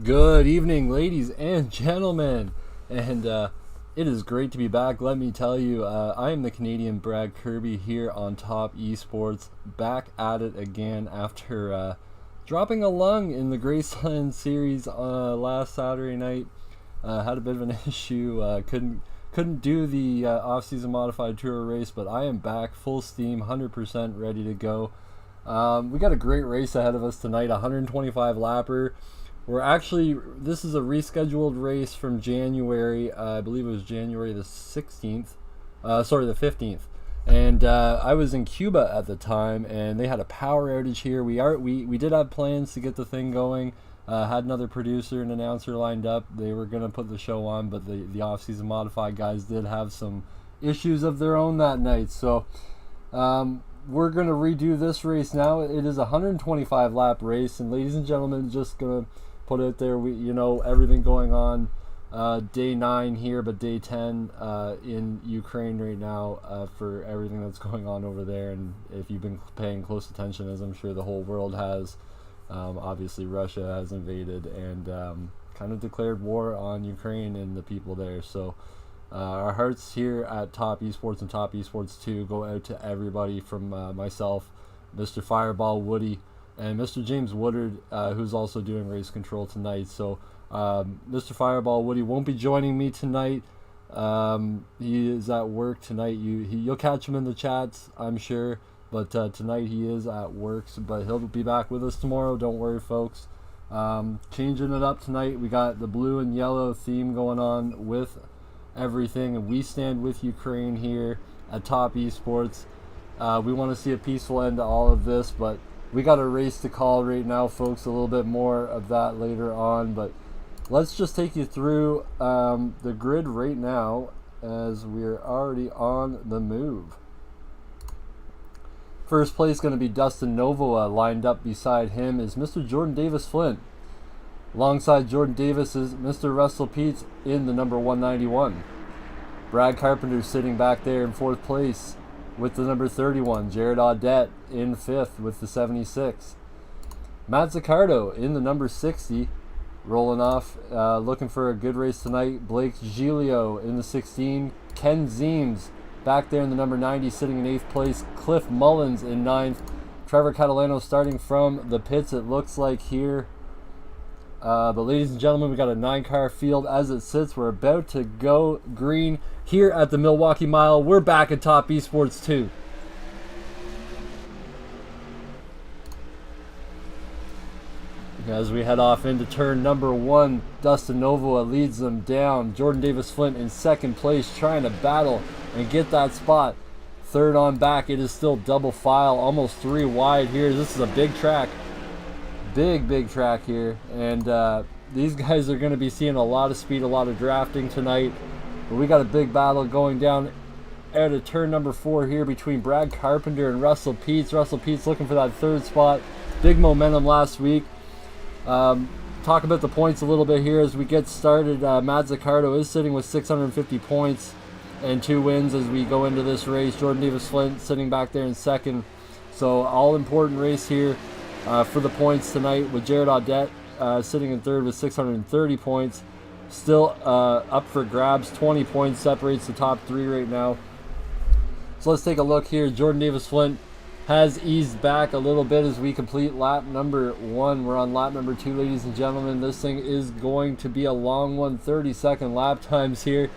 Good evening, ladies and gentlemen, and it is great to be back. Let me tell you, I am the Canadian Brad Kirby here on Topp eSports, back at it again after dropping a lung in the Graceland series last Saturday night. Had a bit of an issue, couldn't do the off-season modified tour race, but I am back, full steam, 100% ready to go. We got a great race ahead of us tonight, 125 lapper. This is a rescheduled race from January. I believe it was January the 16th. The 15th. And I was in Cuba at the time, and they had a power outage here. We did have plans to get the thing going. Had another producer and announcer lined up. They were going to put the show on, but the off-season modified guys did have some issues of their own that night. So we're going to redo this race now. It is a 125 lap race, and ladies and gentlemen, just going to put it there, everything going on day 9 here, but day 10 in Ukraine right now for everything that's going on over there. And if you've been paying close attention, as I'm sure the whole world has, obviously Russia has invaded and kind of declared war on Ukraine and the people there. So our hearts here at Topp eSports and Topp eSports 2 go out to everybody from myself, Mr. Fireball Woody, and Mr. James Woodard, who's also doing race control tonight. So Mr. Fireball Woody won't be joining me tonight. He is at work tonight. You'll catch him in the chats, I'm sure. But tonight he is at work, but he'll be back with us tomorrow. Don't worry, folks. Changing it up tonight. We got the blue and yellow theme going on with everything, and we stand with Ukraine here at Topp eSports. We want to see a peaceful end to all of this, but we got a race to call right now, folks. A little bit more of that later on, but let's just take you through the grid right now as we're already on the move. First place going to be Dustin Novoa. Lined up beside him is Mr. Jordan Davis Flint. Alongside Jordan Davis is Mr. Russell Peets in the number 191. Brad Carpenter sitting back there in 4th place with the number 31. Jared Audette in 5th with the 76. Matt Zaccardo in the number 60, rolling off, looking for a good race tonight. Blake Giglio in the 16. Ken Zeems back there in the number 90, sitting in 8th place. Cliff Mullins in 9th. Trevor Catalano starting from the pits, it looks like here. But ladies and gentlemen, we got a 9-car field as it sits. We're about to go green here at the Milwaukee Mile. We're back at Topp eSports 2. As we head off into turn number 1, Dustin Novoa leads them down. Jordan Davis Flint in 2nd place, trying to battle and get that spot. 3rd on back, it is still double file, almost 3 wide here. This is a big track. Big track here, and these guys are going to be seeing a lot of speed, a lot of drafting tonight. But we got a big battle going down out of turn number 4 here between Brad Carpenter and Russell Peets. Russell Peets looking for that 3rd spot. Big momentum last week. Talk about the points a little bit here as we get started. Matt Zaccardo is sitting with 650 points and 2 wins as we go into this race. Jordan Davis Flint sitting back there in 2nd. So all important race here for the points tonight, with Jared Audette sitting in 3rd with 630 points. Still up for grabs. 20 points separates the top 3 right now. So let's take a look here. Jordan Davis Flint has eased back a little bit as we complete lap number 1. We're on lap number 2, ladies and gentlemen. This thing is going to be a long one, 30-second lap times here.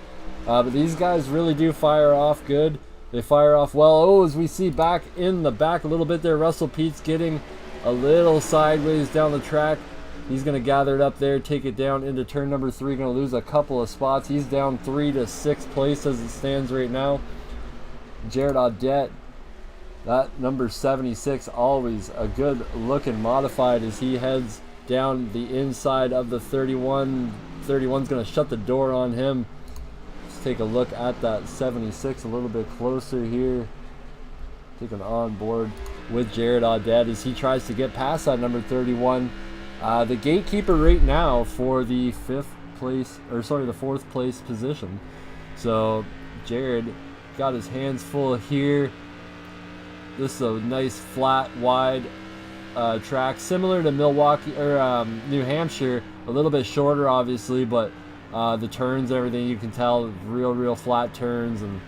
But these guys really do fire off good. They fire off well. Oh, as we see back in the back a little bit there, Russell Peets getting a little sideways down the track. He's going to gather it up there, take it down into turn number 3. Going to lose a couple of spots. He's down 3 to 6th place as it stands right now. Jared Audette, that number 76, always a good looking modified as he heads down the inside of the 31. 31's going to shut the door on him. Let's take a look at that 76 a little bit closer here. Taking on board with Jared Audette as he tries to get past that number 31. The gatekeeper right now for the 4th place position. So Jared got his hands full here. This is a nice flat wide track, similar to Milwaukee or New Hampshire, a little bit shorter obviously, but the turns and everything, you can tell real flat turns. And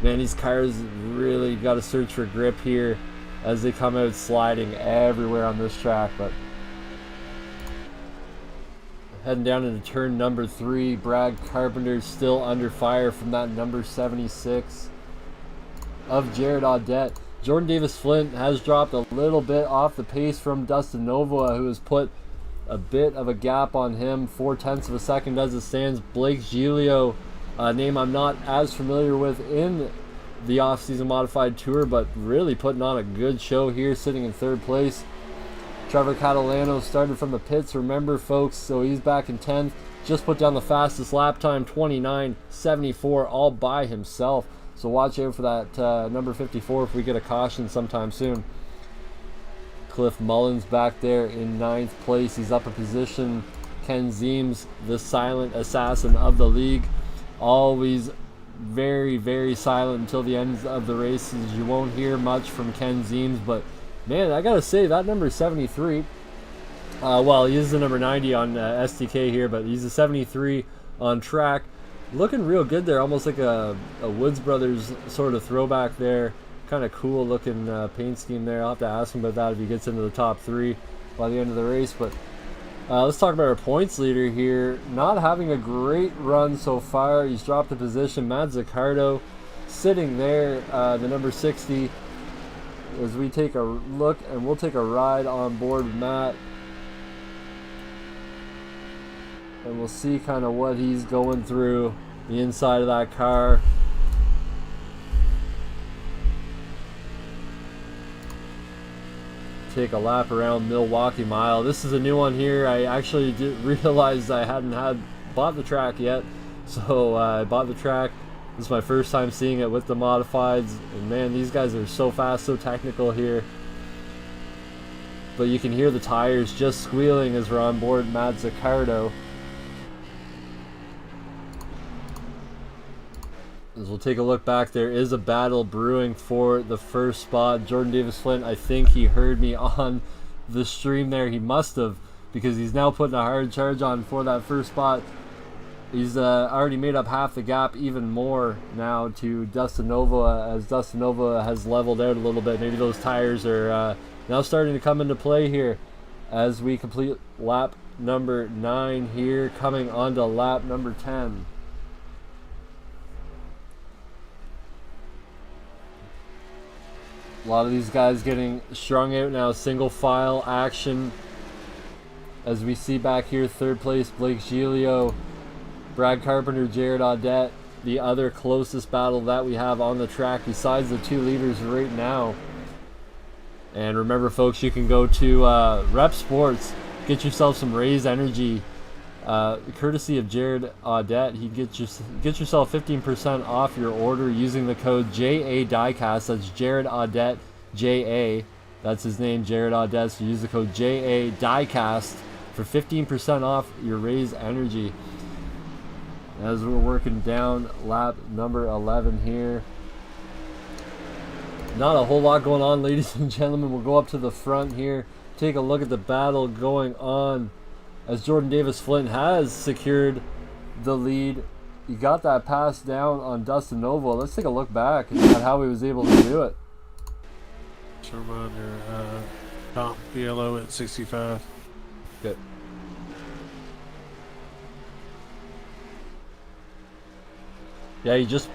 man, these cars really got to search for grip here as they come out sliding everywhere on this track. But heading down into turn number 3, Brad Carpenter's still under fire from that number 76 of Jared Audette. Jordan Davis Flint has dropped a little bit off the pace from Dustin Novoa, who has put a bit of a gap on him. 0.4 of a second as it stands. Blake Giglio, a name I'm not as familiar with in the off-season modified tour, but really putting on a good show here, sitting in 3rd place. Trevor Catalano started from the pits, remember folks, so he's back in 10th. Just put down the fastest lap time, 29.74, all by himself. So watch out for that number 54 if we get a caution sometime soon. Cliff Mullins back there in 9th place. He's up a position. Ken Zeems, the silent assassin of the league, always very silent until the end of the races. You won't hear much from Ken Zeems, but man, I gotta say that number 73. Well, he is the number 90 on STK here, but he's a 73 on track. Looking real good there, almost like a Woods Brothers sort of throwback there. Kind of cool looking paint scheme there. I'll have to ask him about that if he gets into the top 3 by the end of the race. But let's talk about our points leader here. Not having a great run so far. He's dropped a position. Matt Zaccardo sitting there, the number 60. As we take a look, and we'll take a ride on board with Matt, and we'll see kind of what he's going through the inside of that car. Take a lap around Milwaukee Mile. This is a new one here. I actually didn't realize I hadn't bought the track yet, so I bought the track. This is my first time seeing it with the modifieds, and man, these guys are so fast, so technical here. But you can hear the tires just squealing as we're on board Matt Zaccardo. As we'll take a look back, there is a battle brewing for the first spot. Jordan Davis Flint, I think he heard me on the stream there. He must have, because he's now putting a hard charge on for that first spot. He's already made up half the gap, even more now, to Dustin Novoa, as Dustin Novoa has leveled out a little bit. Maybe those tires are now starting to come into play here as we complete lap number 9 here, coming on to lap number 10. A lot of these guys getting strung out now, single file action. As we see back here, 3rd place, Blake Giglio, Brad Carpenter, Jared Audette, the other closest battle that we have on the track besides the 2 leaders right now. And remember folks, you can go to Rep Sports, get yourself some Raise Energy, courtesy of Jared Audette. He get yourself 15% off your order using the code JA Diecast. That's Jared Audette, JA. That's his name, Jared Audette. So use the code JA Diecast for 15% off your Raise Energy. As we're working down lap number 11 here. Not a whole lot going on, ladies and gentlemen. We'll go up to the front here, take a look at the battle going on as Jordan Davis Flint has secured the lead. He got that pass down on Dustin Novoa. Let's take a look back at how he was able to do it. Just a reminder, Topp yellow at 65. Good. Yeah, he just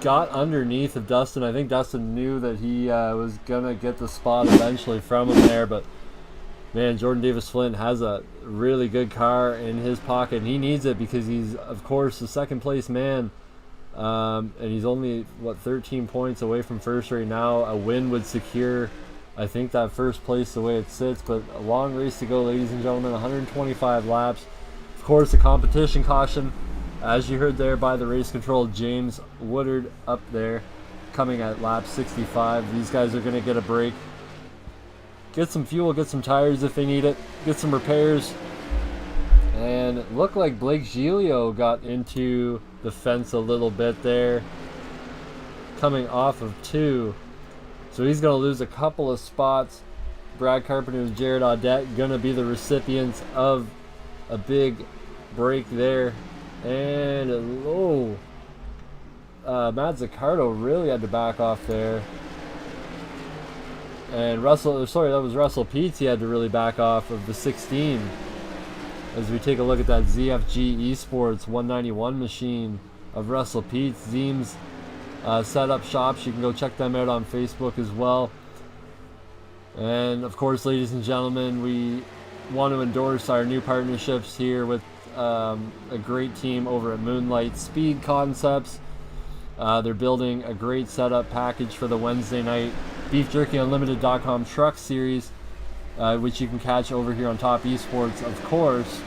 got underneath of Dustin. I think Dustin knew that he was going to get the spot eventually from him there, but man, Jordan Davis Flint has a really good car in his pocket, and he needs it because he's, of course, the 2nd place man, and he's only, 13 points away from first right now. A win would secure, I think, that first place the way it sits, but a long race to go, ladies and gentlemen, 125 laps. Of course, the competition caution, as you heard there by the race control, James Woodard up there, coming at lap 65. These guys are going to get a break. Get some fuel, get some tires if they need it, get some repairs. And it looked like Blake Giglio got into the fence a little bit there, coming off of 2. So he's going to lose a couple of spots. Brad Carpenter and Jared Audette going to be the recipients of a big break there. And Matt Zaccardo really had to back off there. And that was Russell Peets. He had to really back off of the 16. As we take a look at that ZFG eSports 191 machine of Russell Peets. Zeem's set up shops. You can go check them out on Facebook as well. And of course, ladies and gentlemen, we want to endorse our new partnerships here with a great team over at Moonlight Speed Concepts. They're building a great setup package for the Wednesday night BeefJerkyUnlimited.com Truck Series, which you can catch over here on Topp eSports, of course.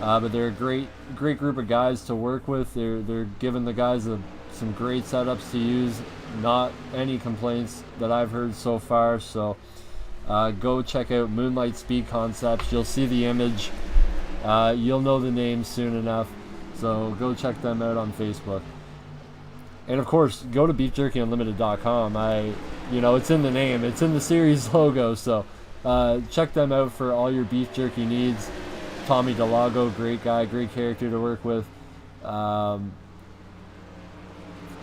But they're a great group of guys to work with. They're giving the guys some great setups to use. Not any complaints that I've heard so far. So go check out Moonlight Speed Concepts. You'll see the image. You'll know the name soon enough. So go check them out on Facebook. And of course, go to BeefJerkyUnlimited.com. It's in the name. It's in the series logo. So check them out for all your beef jerky needs. Tommy Delago, great guy, great character to work with.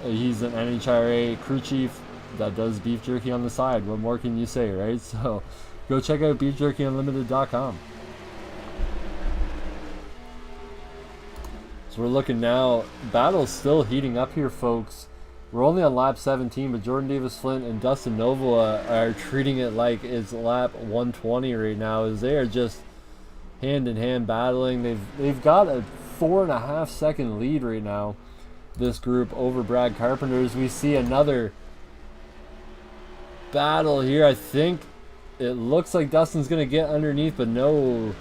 He's an NHRA crew chief that does beef jerky on the side. What more can you say, right? So go check out BeefJerkyUnlimited.com. So we're looking now. Battle's still heating up here, folks. We're only on lap 17, but Jordan Davis Flint and Dustin Novoa are treating it like it's lap 120 right now, as they are just hand in hand battling. They've got a 4.5 second lead right now, this group, over Brad Carpenter. As we see another battle here. I think it looks like Dustin's gonna get underneath, but no.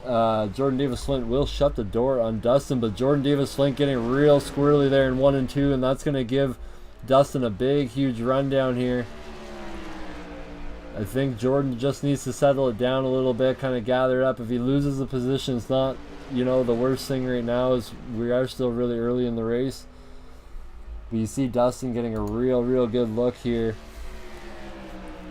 Jordan Davis Flint will shut the door on Dustin, but Jordan Davis Flint getting real squirrely there in 1 and 2, and that's going to give Dustin a big, huge run down here. I think Jordan just needs to settle it down a little bit, kind of gather it up. If he loses the position, it's not, the worst thing right now, is we are still really early in the race. But you see Dustin getting a real good look here.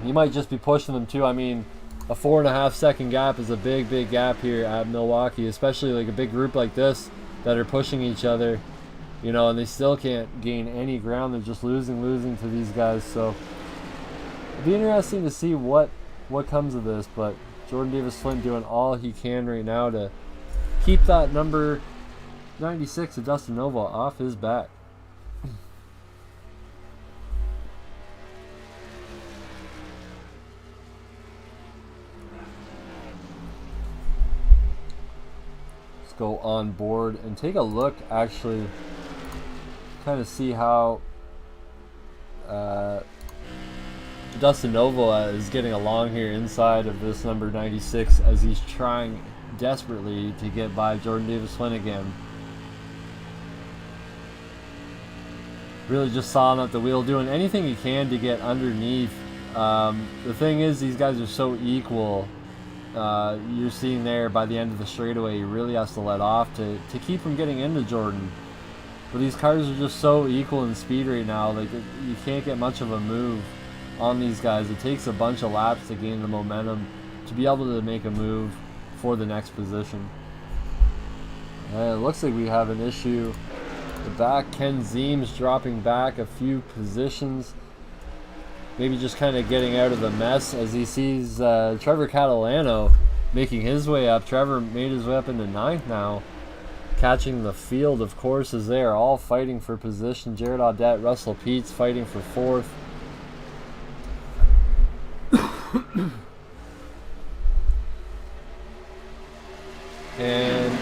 He might just be pushing them too. I mean, a 4.5 second gap is a big gap here at Milwaukee, especially like a big group like this that are pushing each other, and they still can't gain any ground. They're just losing to these guys. So it'd be interesting to see what comes of this. But Jordan Davis Flint doing all he can right now to keep that number 96 of Dustin Nova off his back. Go on board and take a look, actually, kind of see how Dustin Novoa is getting along here inside of this number 96, as he's trying desperately to get by Jordan Davis Flint again. Really just sawing up the wheel, doing anything he can to get underneath. The thing is, these guys are so equal. You're seeing there by the end of the straightaway, he really has to let off to keep from getting into Jordan. But these cars are just so equal in speed right now, like you can't get much of a move on these guys. It takes a bunch of laps to gain the momentum to be able to make a move for the next position. And it looks like we have an issue. The back, Ken Zeem's dropping back a few positions. Maybe just kind of getting out of the mess as he sees Trevor Catalano making his way up. Trevor made his way up into 9th now, catching the field, of course, as they are all fighting for position. Jared Audette, Russell Peets fighting for 4th. And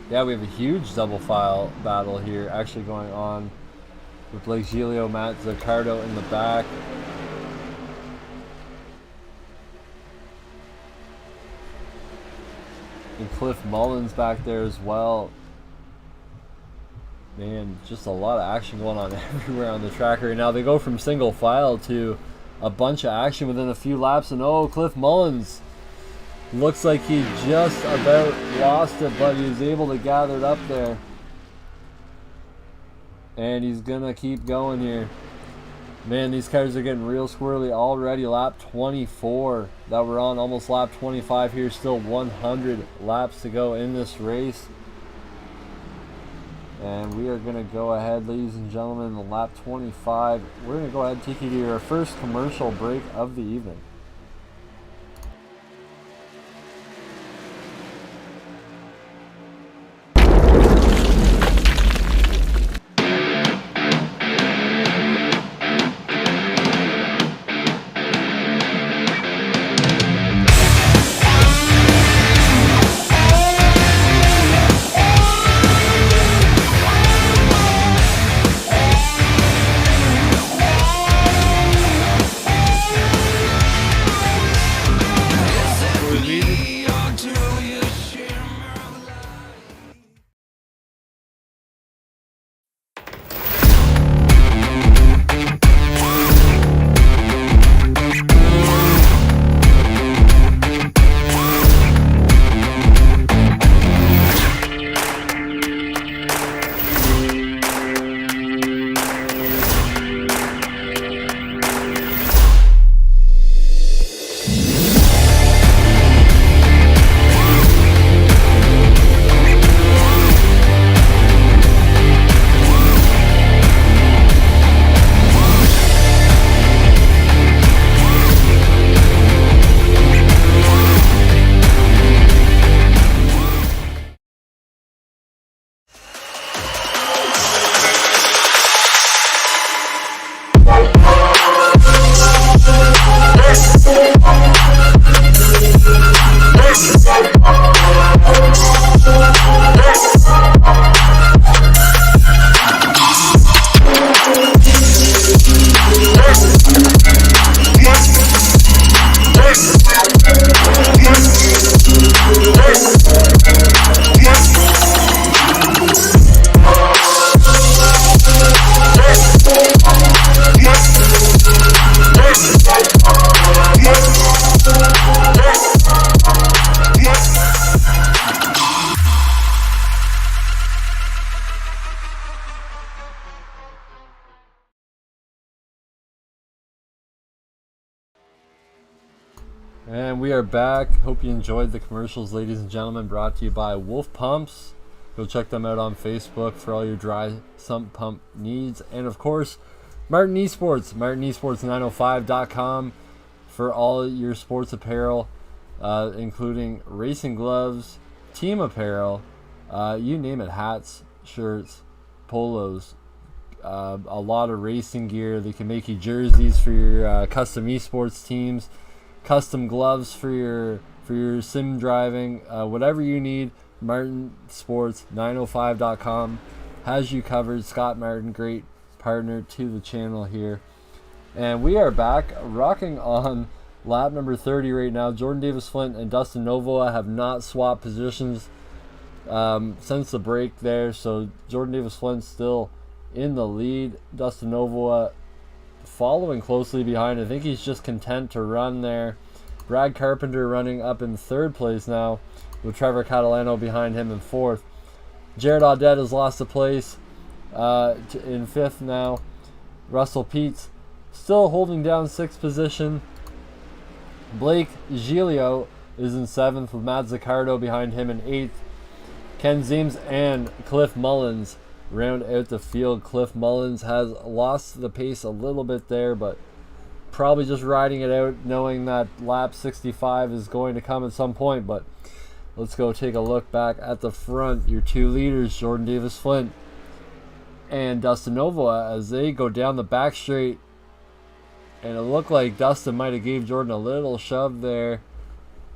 yeah, we have a huge double file battle here actually going on, with Blake Giglio, Matt Zaccardo in the back. And Cliff Mullins back there as well. Man, just a lot of action going on everywhere on the track right now. They go from single file to a bunch of action within a few laps, and Cliff Mullins looks like he just about lost it, but he was able to gather it up there. And he's gonna keep going here. Man, these cars are getting real squirrely already. Lap 24 that we're on, almost lap 25 here. Still 100 laps to go in this race. And we are going to go ahead, ladies and gentlemen, in lap 25. We're going to go ahead and take you to your first commercial break of the evening. And we are back. Hope you enjoyed the commercials, ladies and gentlemen, brought to you by Wolf Pumps. Go check them out on Facebook for all your dry sump pump needs. And of course, Martin eSports, martinesports905.com for all your sports apparel, including racing gloves, team apparel, you name it, hats, shirts, polos, a lot of racing gear. They can make you jerseys for your custom esports teams, custom gloves for your sim driving, whatever you need. martinesports905.com has you covered. Scott Martin, great partner to the channel here. And we are back rocking on lap number 30 right now. Jordan Davis-Flint and Dustin Novoa have not swapped positions since the break there, so Jordan Davis-Flint still in the lead. Dustin Novoa following closely behind. I think he's just content to run there. Brad Carpenter running up in third place now, with Trevor Catalano behind him in fourth. Jared Audette has lost a place in fifth now. Russell Peets still holding down sixth position. Blake Giglio is in seventh, with Matt Zaccardo behind him in eighth. Ken Zeems and Cliff Mullins round out the field. Cliff Mullins has lost the pace a little bit there, but probably just riding it out, knowing that lap 65 is going to come at some point. But let's go take a look back at the front. Your two leaders, Jordan Davis-Flint and Dustin Novoa, as they go down the back straight. And it looked like Dustin might have gave Jordan a little shove there.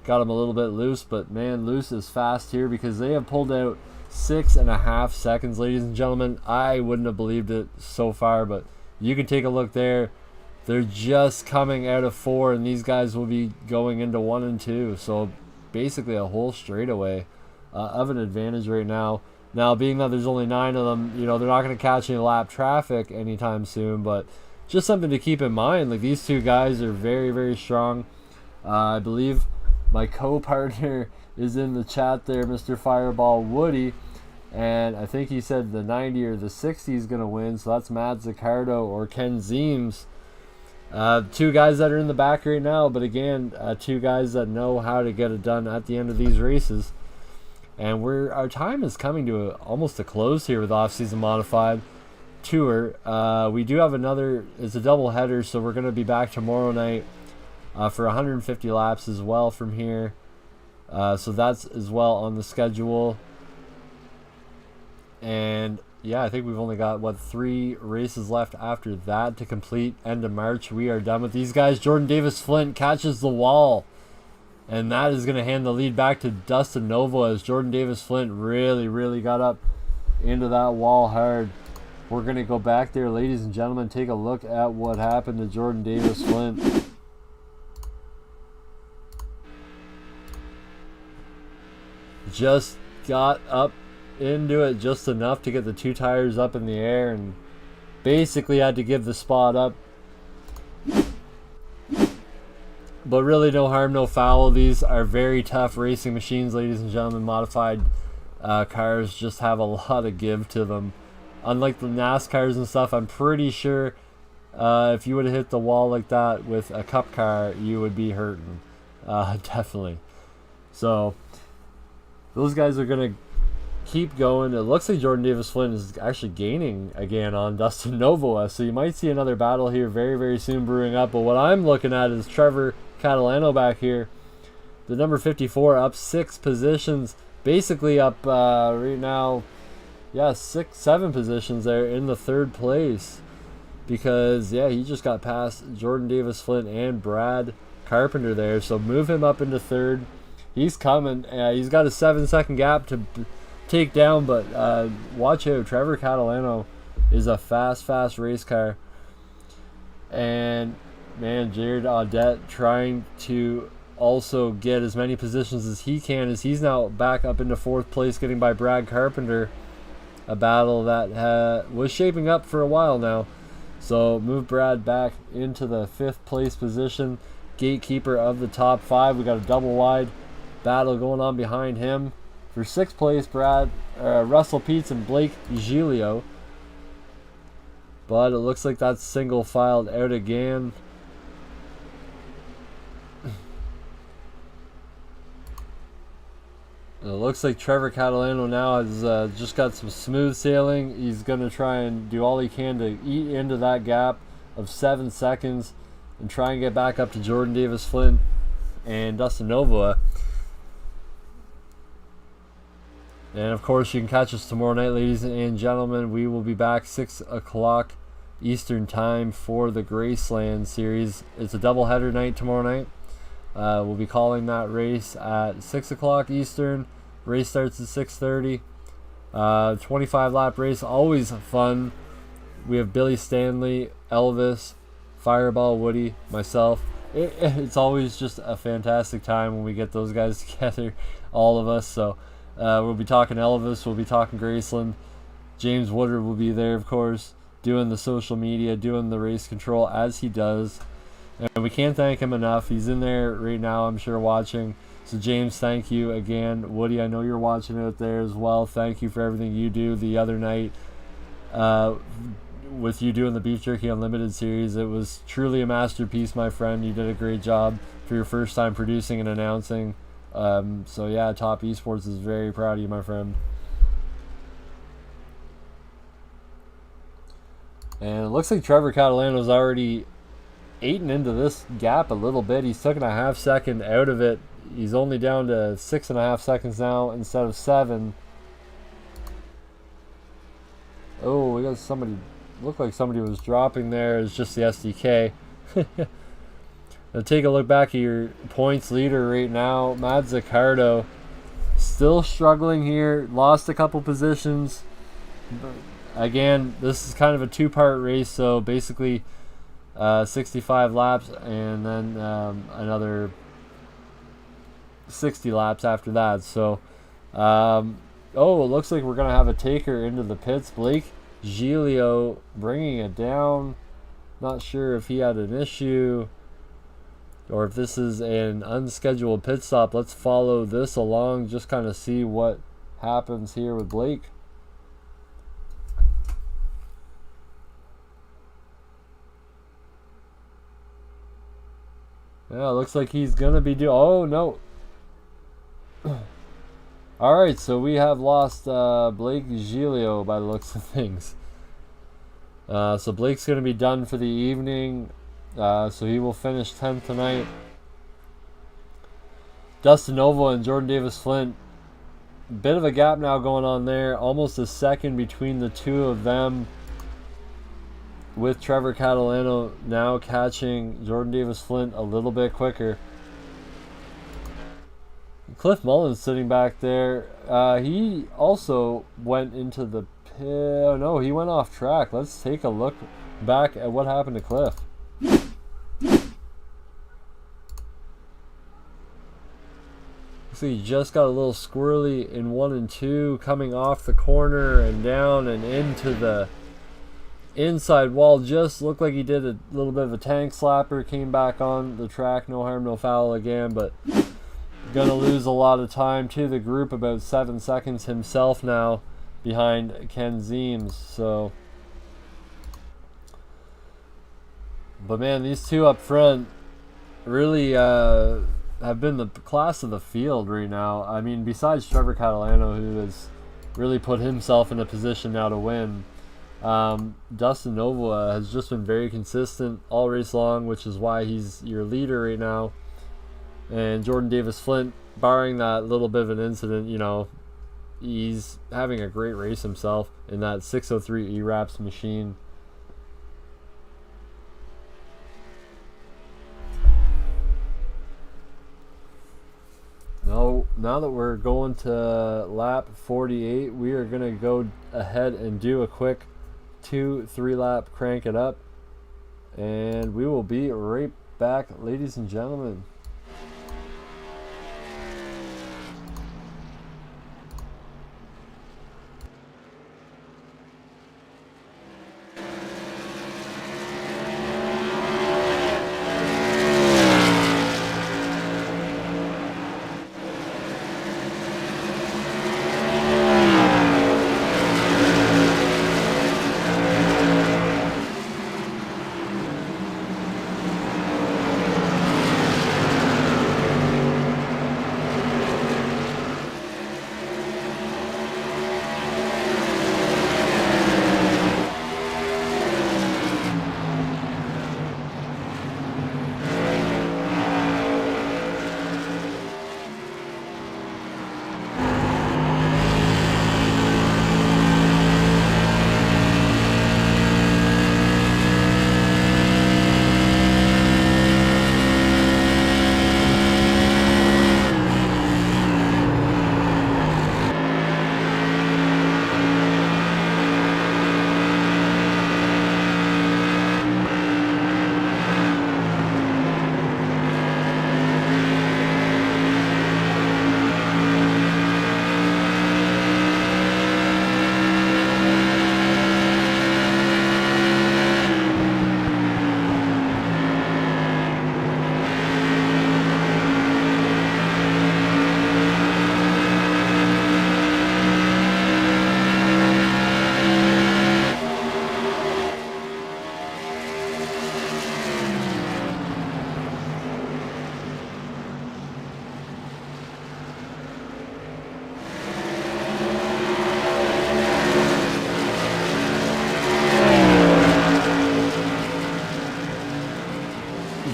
Got him a little bit loose, but man, loose is fast here, because they have pulled out 6.5 seconds, ladies and gentlemen. I wouldn't have believed it so far, but you can take a look there. They're just coming out of 4, and these guys will be going into 1 and 2. So basically a whole straightaway of an advantage right now. Now, being that there's only 9 of them, you know, they're not going to catch any lap traffic anytime soon, but just something to keep in mind. Like, these two guys are very, very strong. I believe my co-partner is in the chat there, Mr. Fireball Woody, and I think he said the 90 or the 60 is going to win, so that's Matt Zaccardo or Ken Zeems Two guys that are in the back right now, but again, two guys that know how to get it done at the end of these races. And our time is coming to almost a close here with Off-Season Modified Tour. We do have it's a double header, so we're going to be back tomorrow night for 150 laps as well from here. So that's as well on the schedule. And yeah, I think we've only got, 3 races left after that to complete. End of March, we are done with these guys. Jordan Davis Flint catches the wall. And that is going to hand the lead back to Dustin Novo as Jordan Davis Flint really, really got up into that wall hard. We're going to go back there, ladies and gentlemen, take a look at what happened to Jordan Davis Flint. Just got up into it just enough to get the 2 tires up in the air and basically had to give the spot up. But really no harm, no foul. These are very tough racing machines, ladies and gentlemen. Modified cars just have a lot of give to them. Unlike the NASCARs and stuff, I'm pretty sure if you would have hit the wall like that with a cup car, you would be hurting. Definitely. So those guys are going to keep going. It looks like Jordan Davis Flint is actually gaining again on Dustin Novoa, so you might see another battle here very, very soon brewing up. But what I'm looking at is Trevor Catalano back here, the number 54, up 6 positions, basically up right now, yeah, 7 positions there in the 3rd place, because yeah, he just got past Jordan Davis Flint and Brad Carpenter there, so move him up into 3rd. He's coming. He's got a 7-second gap to take down, but watch out. Trevor Catalano is a fast race car. And man, Jared Audette trying to also get as many positions as he can, as he's now back up into 4th place, getting by Brad Carpenter. A battle that was shaping up for a while now. So move Brad back into the 5th place position, gatekeeper of the top 5. We got a double wide battle going on behind him. For 6th place, Russell Peets and Blake Giglio. But it looks like that's single filed out again. It looks like Trevor Catalano now has just got some smooth sailing. He's going to try and do all he can to eat into that gap of 7 seconds and try and get back up to Jordan Davis Flint and Dustin Novoa. And of course, you can catch us tomorrow night, ladies and gentlemen. We will be back 6 o'clock Eastern time for the Graceland series. It's a doubleheader night tomorrow night. We'll be calling that race at 6 o'clock Eastern. Race starts at 6:30. 25-lap race, always fun. We have Billy Stanley, Elvis, Fireball Woody, myself. It's always just a fantastic time when we get those guys together, all of us. So we'll be talking Elvis, we'll be talking Graceland. James Woodard will be there, of course, doing the social media, doing the race control as he does. And we can't thank him enough. He's in there right now, I'm sure, watching. So James, thank you again. Woody, I know you're watching out there as well. Thank you for everything you do. The other night, with you doing the Beef Jerky Unlimited series, it was truly a masterpiece, my friend. You did a great job for your first time producing and announcing. So yeah, Topp eSports is very proud of you, my friend. And it looks like Trevor Catalano's already eating into this gap a little bit. He's taken a half second out of it. He's only down to 6.5 seconds now instead of 7. Oh, we got somebody. Looked like somebody was dropping there. It's just the SDK. Now take a look back at your points leader right now. Matt Zaccardo still struggling here. Lost a couple positions. Again, this is kind of a 2-part race, so basically 65 laps and then another 60 laps after that. So it looks like we're gonna have a taker into the pits. Blake Giglio bringing it down. Not sure if he had an issue or if this is an unscheduled pit stop. Let's follow this along, just kind of see what happens here with Blake. Yeah, looks like he's gonna be oh no. Alright, so we have lost Blake Giglio by the looks of things. So Blake's gonna be done for the evening. So he will finish 10th tonight. Dustin Nova and Jordan Davis Flint. Bit of a gap now going on there. Almost a second between the two of them. With Trevor Catalano now catching Jordan Davis Flint a little bit quicker. Cliff Mullins sitting back there. He also went into the pit. Oh, no, he went off track. Let's take a look back at what happened to Cliff. So he just got a little squirrely in 1 and 2, coming off the corner and down and into the inside wall. Just looked like he did a little bit of a tank slapper, came back on the track, no harm, no foul again, but gonna lose a lot of time to the group, about 7 seconds himself now behind Ken Zeems. So, but man, these two up front really have been the class of the field right now. I mean, besides Trevor Catalano, who has really put himself in a position now to win, Dustin Nova has just been very consistent all race long, which is why he's your leader right now. And Jordan Davis Flint, barring that little bit of an incident, you know, he's having a great race himself in that 603 E-Raps machine. Now that we're going to lap 48, we are going to go ahead and do a quick 2-3 lap crank it up. And we will be right back, ladies and gentlemen.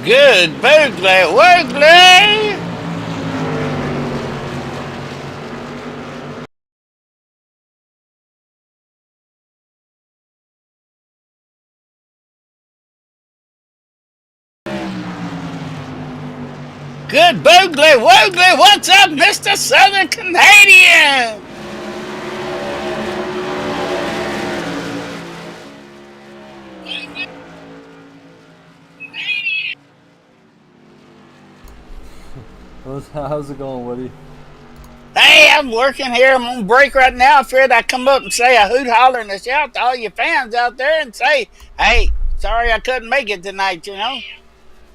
Good Berkeley, Berkeley! Good Berkeley, Berkeley, what's up, Mr. Southern Canadian? How's it going, Woody? Hey, I'm working here. I'm on break right now. I figured I'd come up and say a hoot, holler, and a shout to all your fans out there and say, hey, sorry I couldn't make it tonight, you know?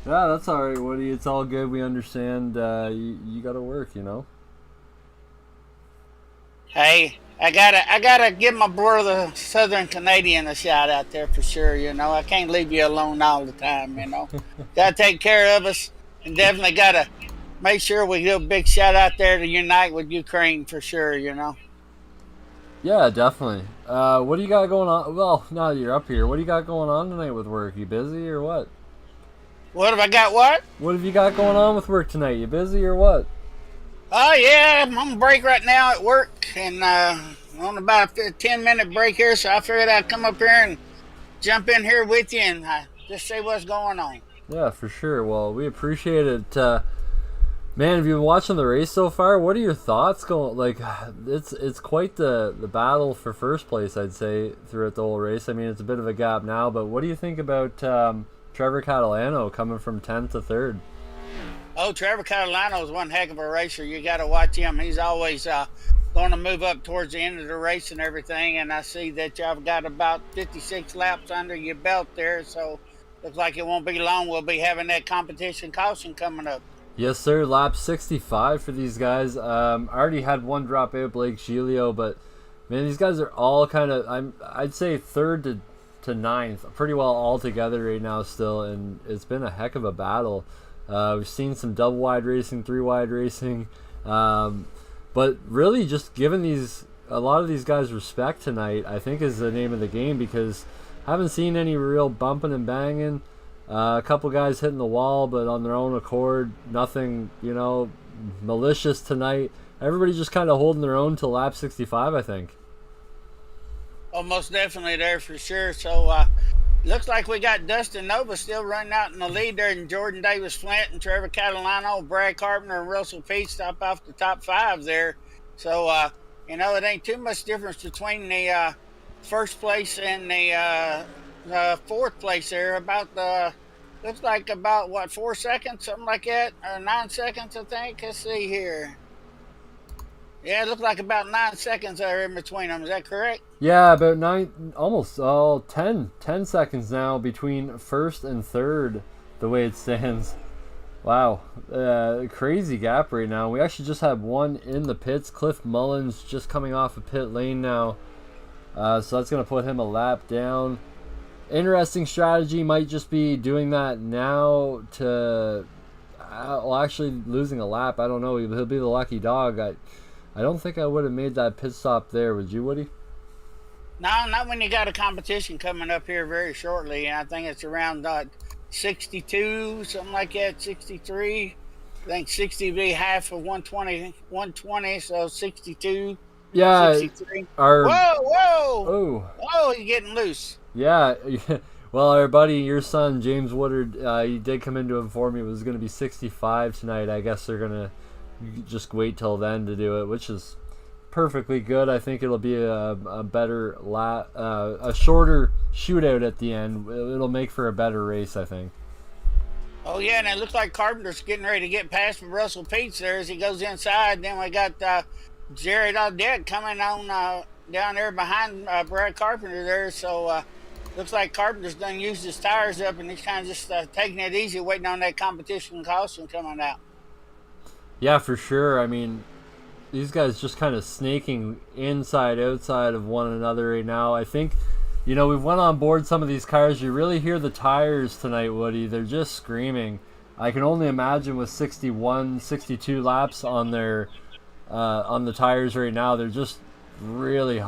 Yeah, that's all right, Woody. It's all good. We understand. You got to work, you know. Hey, I gotta give my brother Southern Canadian a shout out there for sure. You know, I can't leave you alone all the time. You know, gotta take care of us. And definitely got to make sure we do a big shout out there to unite with Ukraine for sure, Yeah, definitely. What do you got going on? Well, now that you're up here, what do you got going on tonight with work? You busy or what? What have I got what? What have you got going on with work tonight? You busy or what? Oh, yeah, I'm on break right now at work and on about a 10-minute break here, so I figured I'd come up here and jump in here with you and just see what's going on. Yeah, for sure. Well, we appreciate it. Man, have you been watching the race so far? What are your thoughts going? Like, it's quite the battle for first place, I'd say, throughout the whole race. I mean, it's a bit of a gap now, but what do you think about Trevor Catalano coming from 10th to 3rd? Oh, Trevor Catalano is one heck of a racer. You got to watch him. He's always going to move up towards the end of the race and everything. And I see that y'all got about 56 laps under your belt there, so looks like it won't be long. We'll be having that competition caution coming up. Yes, sir. Lap 65 for these guys. I already had one drop out, Blake Giglio, but man, these guys are all kind of, I'd say 3rd to 9th, pretty well all together right now still, and it's been a heck of a battle. We've seen some double wide racing, 3 wide racing, but really just giving a lot of these guys respect tonight, I think, is the name of the game, because I haven't seen any real bumping and banging. A couple guys hitting the wall, but on their own accord, nothing, malicious tonight. Everybody just kind of holding their own till lap 65, I think. Oh, most definitely there for sure. So, looks like we got Dustin Nova still running out in the lead there, and Jordan Davis Flint and Trevor Catalano, Brad Carpenter, and Russell Pete stop off the top 5 there. So, it ain't too much difference between the first place and the 4th place there. Looks like about 4 seconds, something like that, or 9 seconds, I think. Let's see here. Yeah, it looks like about 9 seconds are in between them. Is that correct? Yeah, about 9, almost 10 seconds now between 1st and 3rd, the way it stands. Wow, crazy gap right now. We actually just had one in the pits. Cliff Mullins just coming off of pit lane now, so that's going to put him a lap down. Interesting strategy might just be doing that now to, actually losing a lap. I don't know. He'll be the lucky dog. I don't think I would have made that pit stop there. Would you, Woody? No, not when you got a competition coming up here very shortly. And I think it's around 62, something like that, 63. I think 60 would be half of 120, so 62. Yeah. 63. Whoa! Oh, he's getting loose. Yeah. Well, our buddy, your son, James Woodard, he did come in to inform me it was going to be 65 tonight. I guess they're going to just wait till then to do it, which is perfectly good. I think it'll be a better a shorter shootout at the end. It'll make for a better race, I think. Oh, yeah, and it looks like Carpenter's getting ready to get past Russell Peets there as he goes inside. Then we got Jared Audette coming on down there behind Brad Carpenter there. So looks like Carpenter's done used his tires up, and he's kind of just taking it easy, waiting on that competition caution coming out. Yeah, for sure. I mean, these guys just kind of snaking inside, outside of one another right now. I think, we've went on board some of these cars. You really hear the tires tonight, Woody. They're just screaming. I can only imagine with 61, 62 laps on their on the tires right now. They're just really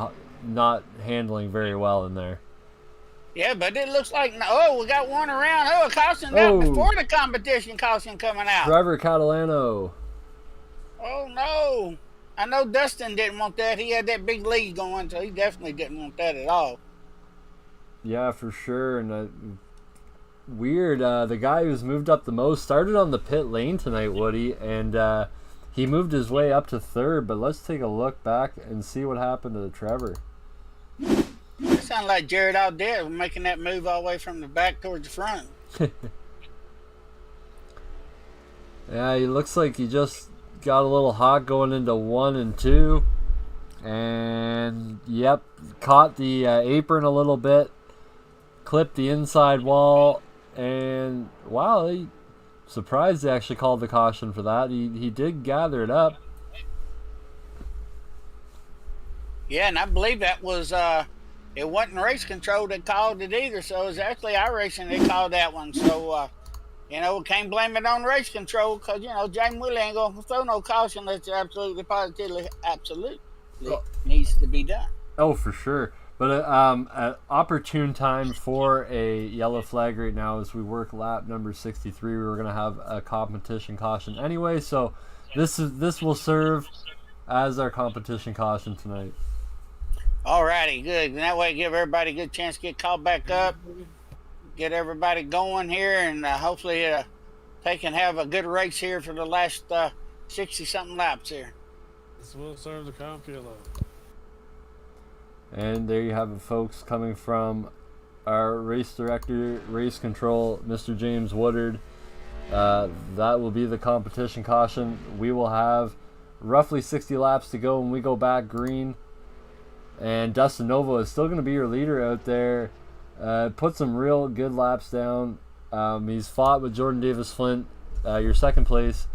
not handling very well in there. Yeah, but it looks like, we got one around. A caution out before the competition caution coming out. Trevor Catalano. Oh, no. I know Dustin didn't want that. He had that big lead going, so he definitely didn't want that at all. Yeah, for sure. And weird. The guy who's moved up the most started on the pit lane tonight, Woody, and he moved his way up to 3rd. But let's take a look back and see what happened to Trevor. It sounded like Jared Audette making that move all the way from the back towards the front. Yeah, he looks like he just got a little hot going into 1 and 2. And, yep, caught the apron a little bit. Clipped the inside wall. And, wow, surprised they actually called the caution for that. He did gather it up. Yeah, and I believe that was... it wasn't race control that called it either, so it was actually iRacing that called that one. So We can't blame it on race control because, James Willie ain't going to throw no caution unless it absolutely Oh, needs to be done. oh, for sure. But an opportune time for a yellow flag right now as we work lap number 63. We were going to have a competition caution anyway, so this will serve as our competition caution tonight. Alrighty, good. And that way give everybody a good chance to get called back up, get everybody going here, and hopefully they can have a good race here for the last 60-something laps here. This will serve the comp yellow. And there you have it, folks, coming from our race director, race control, Mr. James Woodard. That will be the competition caution. We will have roughly 60 laps to go when we go back green. And Dustin Novo is still going to be your leader out there. Put some real good laps down. He's fought with Jordan Davis Flint, your second place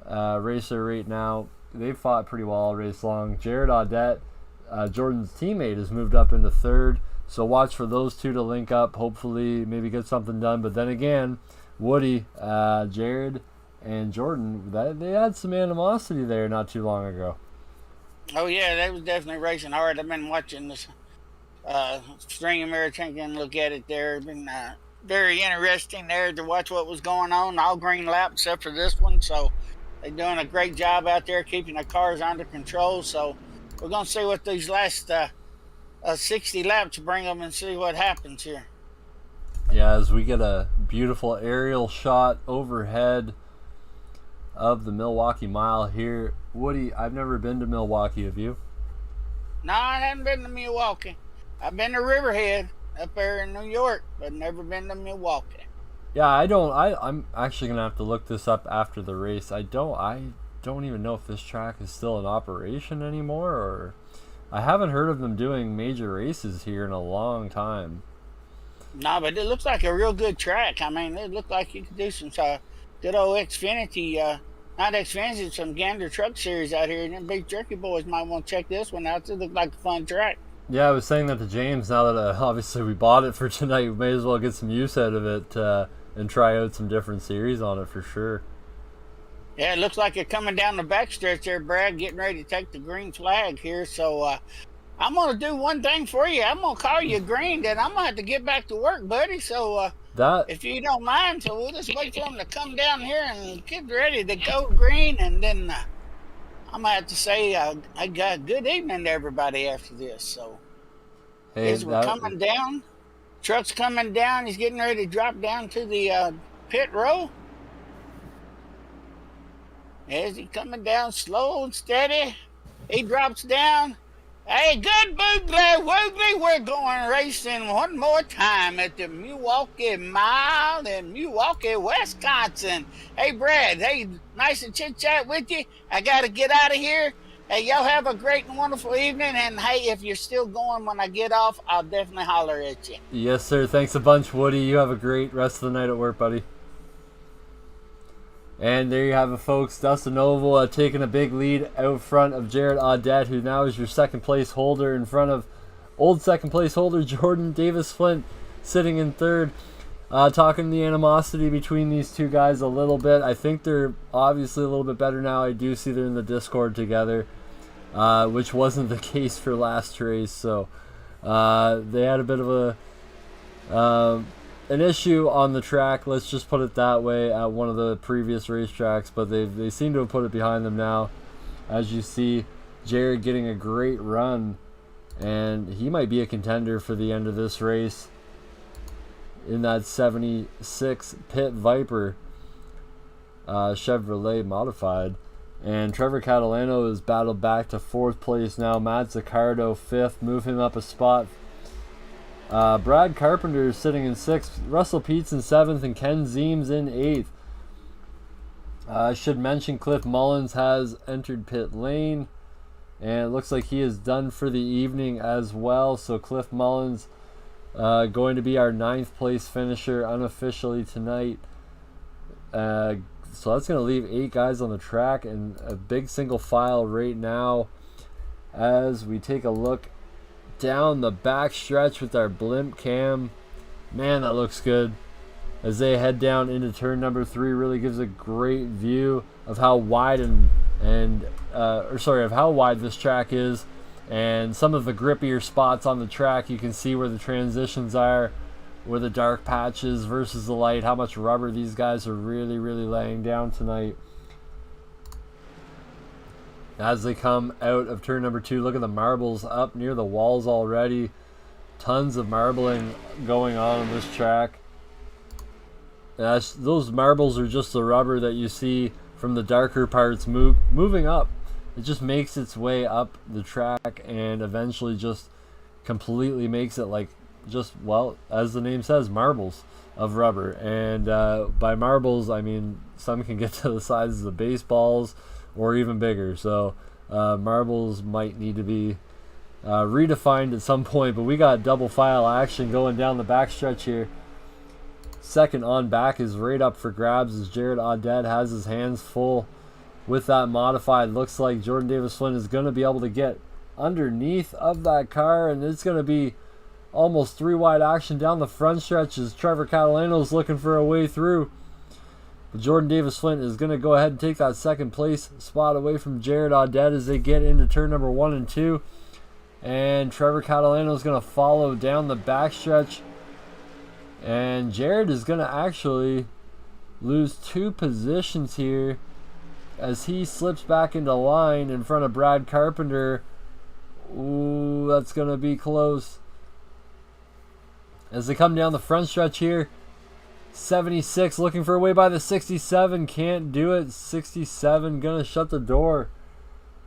racer right now. They've fought pretty well all race long. Jared Audette, Jordan's teammate, has moved up into third. So watch for those two to link up. Hopefully maybe get something done. But then again, Woody, Jared, and Jordan, they had some animosity there not too long ago. Oh, yeah, they was definitely racing hard. I've been watching this string of mirror taking a look at it there. It's been very interesting there to watch what was going on. All green lap except for this one. So they're doing a great job out there keeping the cars under control. So we're going to see what these last 60 laps bring them and see what happens here. Yeah, as we get a beautiful aerial shot overhead of the Milwaukee Mile here. Woody, I've never been to Milwaukee. Have you? No, I haven't been to Milwaukee. I've been to Riverhead up there in New York, but never been to Milwaukee. Yeah, I'm actually gonna have to look this up after the race. I don't even know if this track is still in operation anymore, or I haven't heard of them doing major races here in a long time. No, but it looks like a real good track. I mean, it looked like you could do some good old Xfinity, not Xfinity, some Gander Truck Series out here. And them Big Jerky boys might want to check this one out. It looked like a fun track. Yeah, I was saying that to James. Now that obviously we bought it for tonight, we may as well get some use out of it and try out some different series on it for sure. Yeah, it looks like you're coming down the backstretch there, Brad, getting ready to take the green flag here. So I'm going to do one thing for you. I'm going to call you green, then I'm going to have to get back to work, buddy. So if you don't mind, so we'll just wait for them to come down here and get ready to go green. And then I'm going to have to say I got good evening to everybody after this. So as we're coming down, truck's coming down. He's getting ready to drop down to the pit row. As he coming down slow and steady, he drops down. Hey, good boogly woogly, we're going racing one more time at the Milwaukee Mile in Milwaukee, Wisconsin. Hey, Brad, hey, nice to chit-chat with you. I got to get out of here. Hey, y'all have a great and wonderful evening. And, hey, if you're still going when I get off, I'll definitely holler at you. Yes, sir. Thanks a bunch, Woody. You have a great rest of the night at work, buddy. And there you have it, folks. Dustin Oval taking a big lead out front of Jared Audette, who now is your second place holder, in front of old second place holder Jordan Davis Flint sitting in third. Talking the animosity between these two guys a little bit. I think they're obviously a little bit better now. I do see they're in the Discord together, which wasn't the case for last race. So they had a bit of an issue on the track, let's just put it that way, at one of the previous racetracks, but they seem to have put it behind them now. As you see, Jared getting a great run, and he might be a contender for the end of this race in that 76 Pit Viper Chevrolet modified. And Trevor Catalano is battled back to fourth place now. Matt Zaccardo fifth, move him up a spot. Brad Carpenter is sitting in sixth, Russell Peets in seventh, and Ken Zeems in eighth. I should mention Cliff Mullins has entered pit lane, and it looks like he is done for the evening as well. So Cliff Mullins going to be our 9th place finisher unofficially tonight. So that's going to leave 8 guys on the track, and a big single file right now as we take a look down the back stretch with our blimp cam. Man, that looks good. as they head down into turn number 3. Really gives a great view of how wide of how wide this track is, and some of the grippier spots on the track. You can see where the transitions are, where the dark patches versus the light, how much rubber these guys are really laying down tonight. As they come out of turn number 2, look at the marbles up near the walls already. Tons of marbling going on this track. Those marbles are just the rubber that you see from the darker parts moving up. It just makes its way up the track and eventually just completely makes it like just, well, as the name says, marbles of rubber. And by marbles, I mean some can get to the sizes of baseballs or even bigger. So marbles might need to be redefined at some point, but we got double file action going down the backstretch here. Second on back is right up for grabs as Jared Audette has his hands full with that modified. Looks like Jordan Davis-Flynn is going to be able to get underneath of that car, and it's going to be almost 3 wide action down the front stretch as Trevor Catalano's looking for a way through. But Jordan Davis-Flynn is going to go ahead and take that second place spot away from Jared Audette as they get into turn number 1 and 2. And Trevor Catalano is going to follow down the backstretch. And Jared is going to actually lose 2 positions here as he slips back into line in front of Brad Carpenter. Ooh, that's going to be close. As they come down the front stretch here, 76 looking for a way by the 67. Can't do it. 67 going to shut the door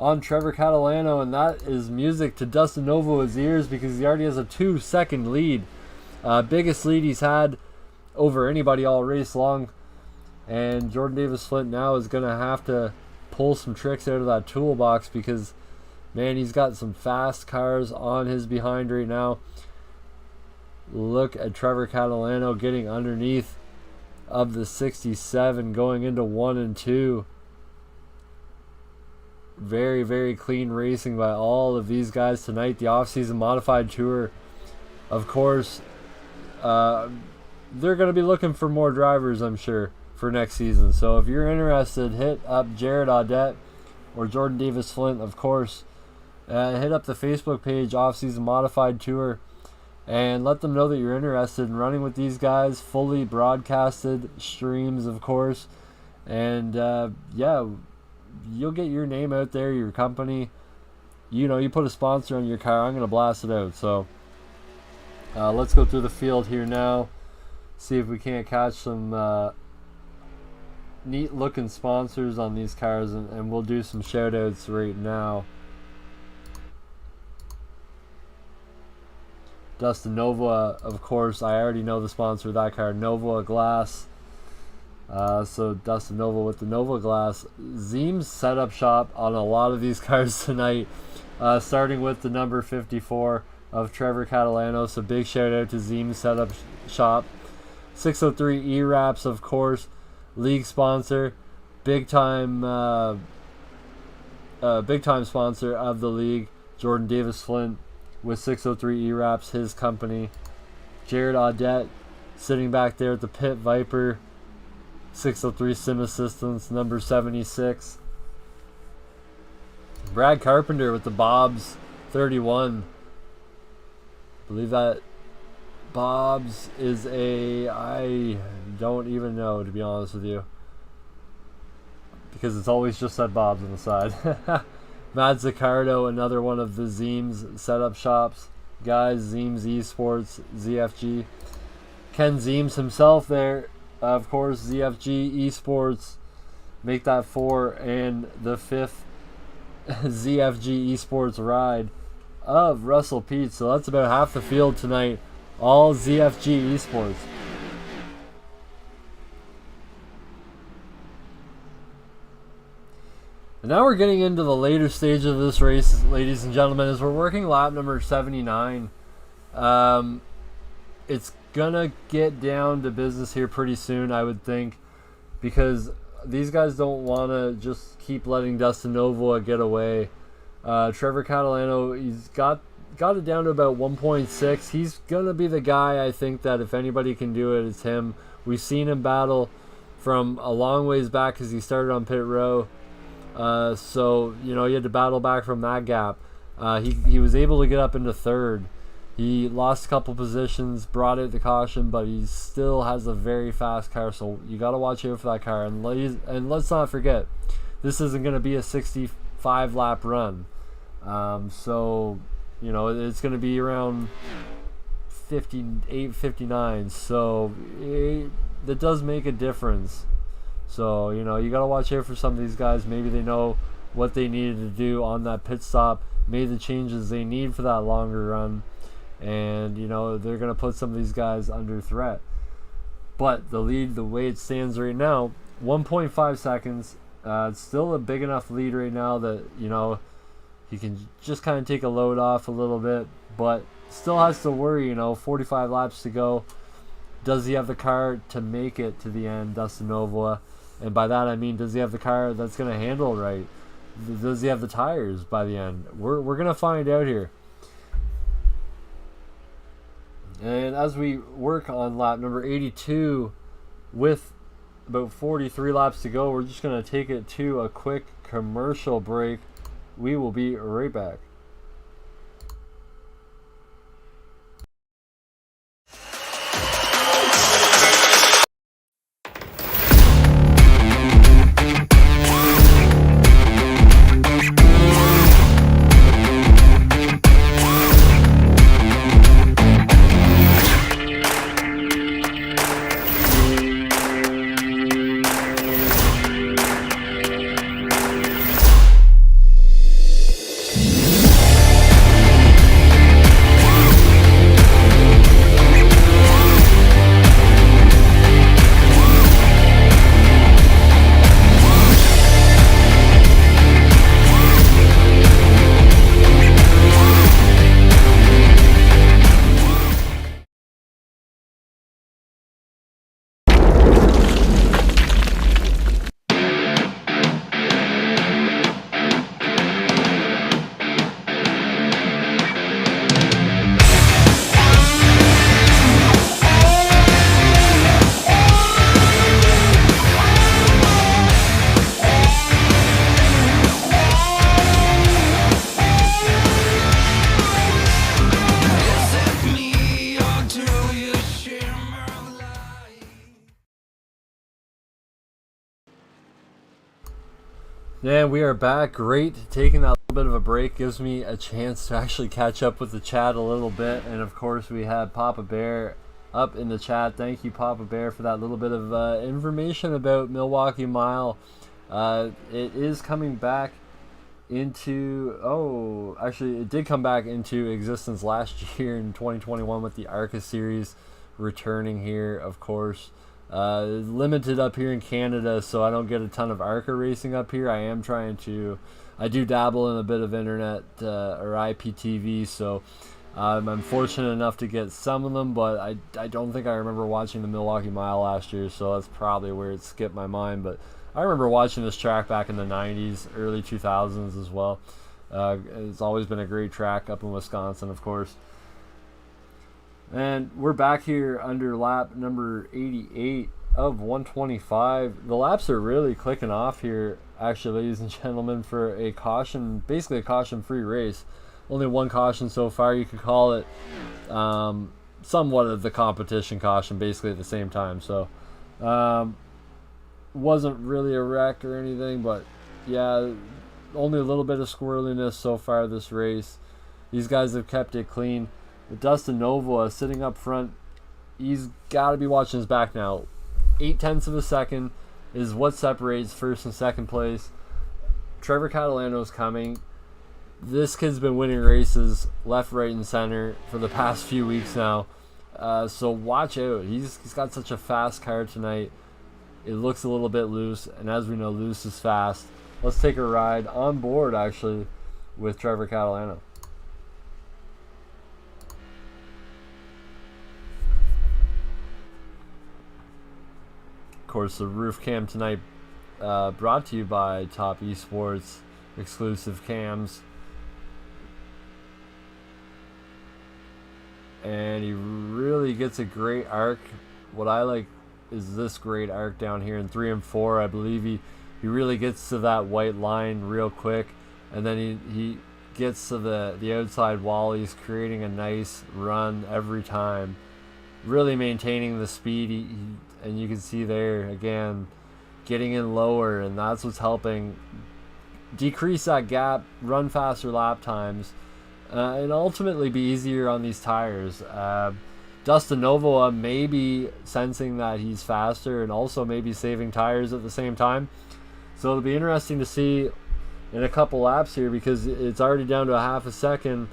on Trevor Catalano, and that is music to Dustin Novo's ears because he already has a 2-second lead. Biggest lead he's had over anybody all race long. And Jordan Davis-Flint now is going to have to pull some tricks out of that toolbox because, man, he's got some fast cars on his behind right now. Look at Trevor Catalano getting underneath of the 67 going into 1 and 2. Very clean racing by all of these guys tonight. The off-season modified tour, of course, they're going to be looking for more drivers, I'm sure, for next season. So if you're interested, hit up Jared Audette or Jordan Davis-Flint, of course. Hit up the Facebook page, Off-Season Modified Tour, and let them know that you're interested in running with these guys. Fully broadcasted streams, of course. And, yeah, you'll get your name out there, your company. You know, you put a sponsor on your car, I'm going to blast it out. So let's go through the field here now. See if we can't catch some neat looking sponsors on these cars, and we'll do some shout outs right now. Dustin Nova, of course, I already know the sponsor of that car, Nova Glass. So Dustin Nova with the Nova Glass. Zeem's setup shop on a lot of these cars tonight, starting with the number 54 of Trevor Catalano. So big shout out to Zeem's setup shop. 603 E-Wraps, of course, league sponsor, big time sponsor of the league. Jordan Davis-Flint with 603 E-Wraps, his company. Jared Audette sitting back there at the Pit Viper, 603 Sim Assistance, number 76. Brad Carpenter with the Bob's 31. I believe that Bob's is I don't even know, to be honest with you, because it's always just said Bob's on the side. Matt Zaccardo, another one of the Zeem's setup shops guys, Zeem's eSports, ZFG. Ken Zeems himself there, of course, ZFG eSports, make that 4 and the 5th ZFG eSports ride of Russell Pete. So that's about half the field tonight, all ZFG eSports. And now we're getting into the later stage of this race, ladies and gentlemen, as we're working lap number 79. It's gonna get down to business here pretty soon, I would think, because these guys don't want to just keep letting Dustin Novoa get away. Trevor Catalano, he's got it down to about 1.6. He's gonna be the guy, I think, that if anybody can do it, it's him. We've seen him battle from a long ways back because he started on pit row. So, you know, he had to battle back from that gap. He was able to get up into third. He lost a couple positions, brought it to caution, but he still has a very fast car, so you got to watch out for that car. And let's not forget, this isn't going to be a 65-lap run. So, you know, it's going to be around 58, 59, so that does make a difference. So, you know, you got to watch out for some of these guys. Maybe they know what they needed to do on that pit stop, made the changes they need for that longer run, and, you know, they're going to put some of these guys under threat. But the lead, the way it stands right now, 1.5 seconds. It's still a big enough lead right now that, you know, he can just kind of take a load off a little bit, but still has to worry, you know, 45 laps to go. Does he have the car to make it to the end, Dustin Novoa? And by that I mean, does he have the car that's going to handle right? Does he have the tires by the end? We're going to find out here. And as we work on lap number 82 with about 43 laps to go, we're just going to take it to a quick commercial break. We will be right back. Yeah, we are back. Great. Taking that little bit of a break gives me a chance to actually catch up with the chat a little bit. And of course, we had Papa Bear up in the chat. Thank you, Papa Bear, for that little bit of information about Milwaukee Mile. It is coming back into... actually, it did come back into existence last year in 2021 with the ARCA series returning here, of course. Limited up here in Canada, so I don't get a ton of ARCA racing up here. I do dabble in a bit of internet or IPTV, so I'm fortunate enough to get some of them, but I don't think I remember watching the Milwaukee Mile last year, so that's probably where it skipped my mind. But I remember watching this track back in the 90s, early 2000s as well. It's always been a great track up in Wisconsin, of course. And we're back here under lap number 88 of 125. The laps are really clicking off here, actually, ladies and gentlemen, for a caution, basically a caution-free race. Only one caution so far. You could call it somewhat of the competition caution, basically at the same time. So, wasn't really a wreck or anything, but yeah, only a little bit of squirreliness so far this race. These guys have kept it clean. Dustin Novoa sitting up front, he's got to be watching his back now. 0.8 of a second is what separates first and second place. Trevor Catalano's coming. This kid's been winning races left, right, and center for the past few weeks now. So watch out. He's got such a fast car tonight. It looks a little bit loose, and as we know, loose is fast. Let's take a ride on board, actually, with Trevor Catalano. Of course, the roof cam tonight brought to you by Topp eSports exclusive cams. And he really gets a great arc. What I like is this great arc down here in 3 and 4. I believe he really gets to that white line real quick, and then he gets to the outside wall. He's creating a nice run every time, really maintaining the speed. And you can see there again, getting in lower, and that's what's helping decrease that gap, run faster lap times, and ultimately be easier on these tires. Dustin Novoa may be sensing that he's faster and also maybe saving tires at the same time. So it'll be interesting to see in a couple laps here, because it's already down to a half a second,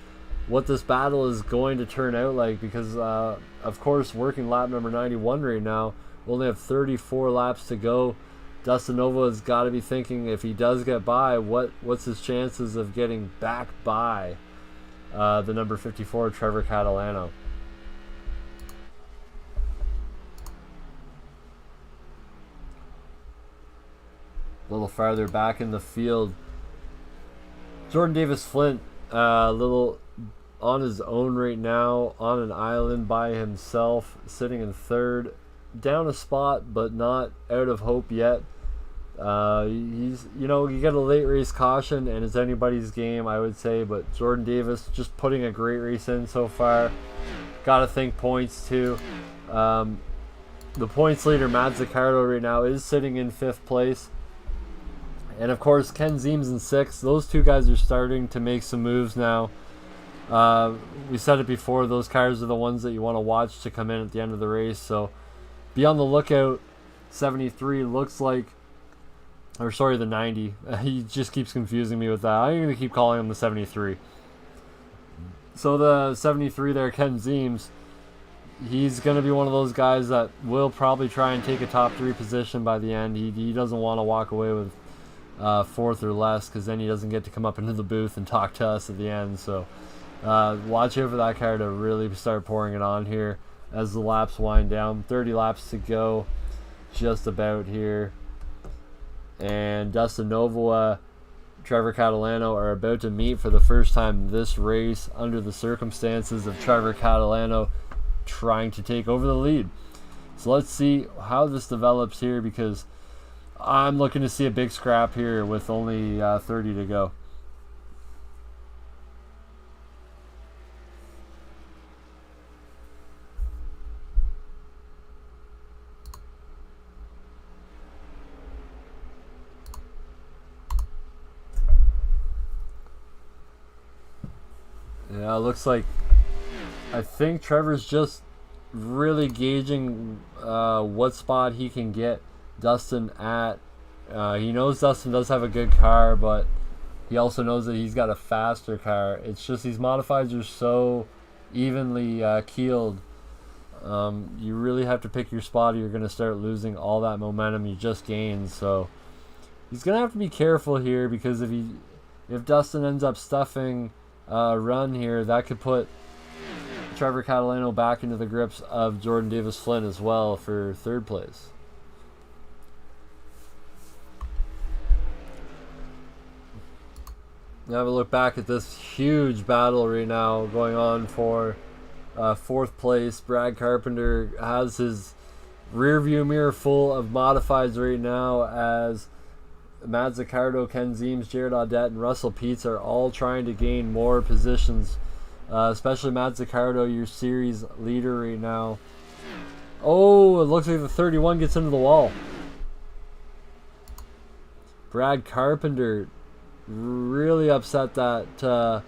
what this battle is going to turn out like. Because, of course, working lap number 91 right now, we only have 34 laps to go. Dustin Novoa's got to be thinking, if he does get by, what's his chances of getting back by the number 54, Trevor Catalano. A little farther back in the field, Jordan Davis Flint, a little on his own right now, on an island by himself, sitting in third, down a spot but not out of hope yet. He's, you get a late race caution and it's anybody's game, I would say, but Jordan Davis just putting a great race in so far. Gotta think points too. The points leader, Matt Zaccardo, right now is sitting in 5th place. And of course, Ken Zeems in 6th. Those two guys are starting to make some moves now. We said it before, those cars are the ones that you want to watch to come in at the end of the race. So be on the lookout. 73 looks like, or sorry, the 90. He just keeps confusing me with that. I'm going to keep calling him the 73. So the 73 there, Ken Zeems, he's going to be one of those guys that will probably try and take a top 3 position by the end. He doesn't want to walk away with 4th or less, because then he doesn't get to come up into the booth and talk to us at the end. So watch out for that car to really start pouring it on here as the laps wind down. 30 laps to go just about here, and Dustin Novoa, Trevor Catalano are about to meet for the first time this race under the circumstances of Trevor Catalano trying to take over the lead. So let's see how this develops here, because I'm looking to see a big scrap here with only 30 to go. Yeah, it looks like, I think Trevor's just really gauging what spot he can get Dustin at. He knows Dustin does have a good car, but he also knows that he's got a faster car. It's just these modifieds are so evenly keeled. You really have to pick your spot, or you're going to start losing all that momentum you just gained. So he's going to have to be careful here, because if Dustin ends up stuffing a run here, that could put Trevor Catalano back into the grips of Jordan Davis Flint as well for 3rd place. Now have a look back at this huge battle right now going on for 4th place. Brad Carpenter has his rear view mirror full of modifieds right now, as Matt Zaccardo, Ken Zeems, Jared Audette, and Russell Peets are all trying to gain more positions, especially Matt Zaccardo, your series leader right now. Oh, it looks like the 31 gets into the wall. Brad Carpenter really upset that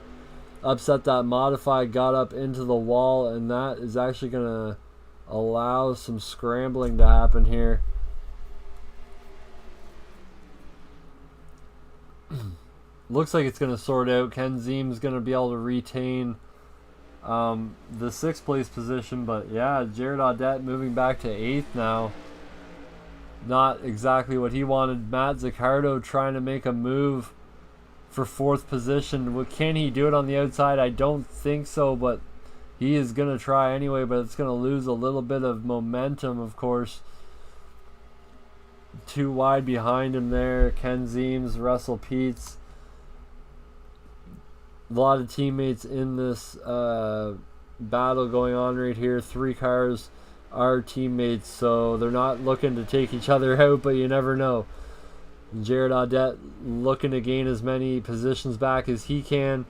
modified got up into the wall, and that is actually going to allow some scrambling to happen here. Looks like it's going to sort out. Ken Zeems is going to be able to retain the 6th place position, but yeah, Jared Audette moving back to 8th now. Not exactly what he wanted. Matt Zaccardo trying to make a move for 4th position. Can he do it on the outside? I don't think so, but he is going to try anyway, but it's going to lose a little bit of momentum, of course. Too wide behind him there. Ken Zeems, Russell Peets. A lot of teammates in this battle going on right here. 3 cars are teammates, so they're not looking to take each other out, but you never know. Jared Audette looking to gain as many positions back as he can.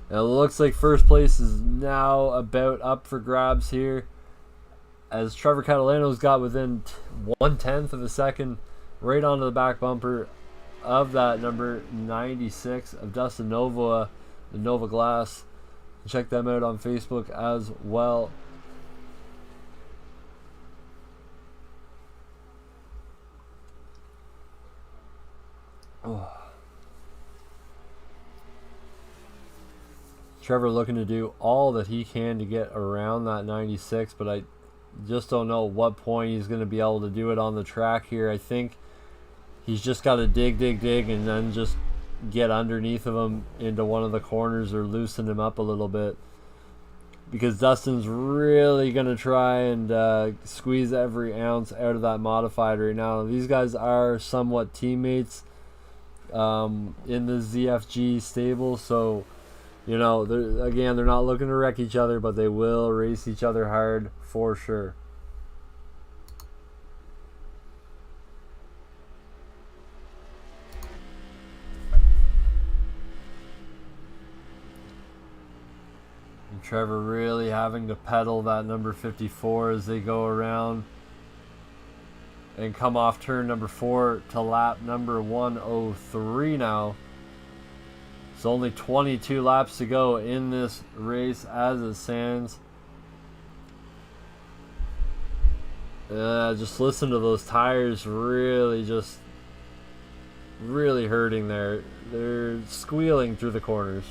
And it looks like first place is now about up for grabs here, as Trevor Catalano's got within 1/10 of a second right onto the back bumper of that number 96 of Dustin Nova, the Nova Glass. Check them out on Facebook as well. Oh. Trevor looking to do all that he can to get around that 96, but I just don't know at what point he's going to be able to do it on the track here. I think he's just got to dig, and then just get underneath of him into one of the corners or loosen him up a little bit, because Dustin's really going to try and squeeze every ounce out of that modified right now. These guys are somewhat teammates in the ZFG stable, so you know, they're not looking to wreck each other, but they will race each other hard for sure. And Trevor really having to pedal that number 54 as they go around and come off turn number 4 to lap number 103 now. It's only 22 laps to go in this race as it stands. Just listen to those tires really hurting there. They're squealing through the corners.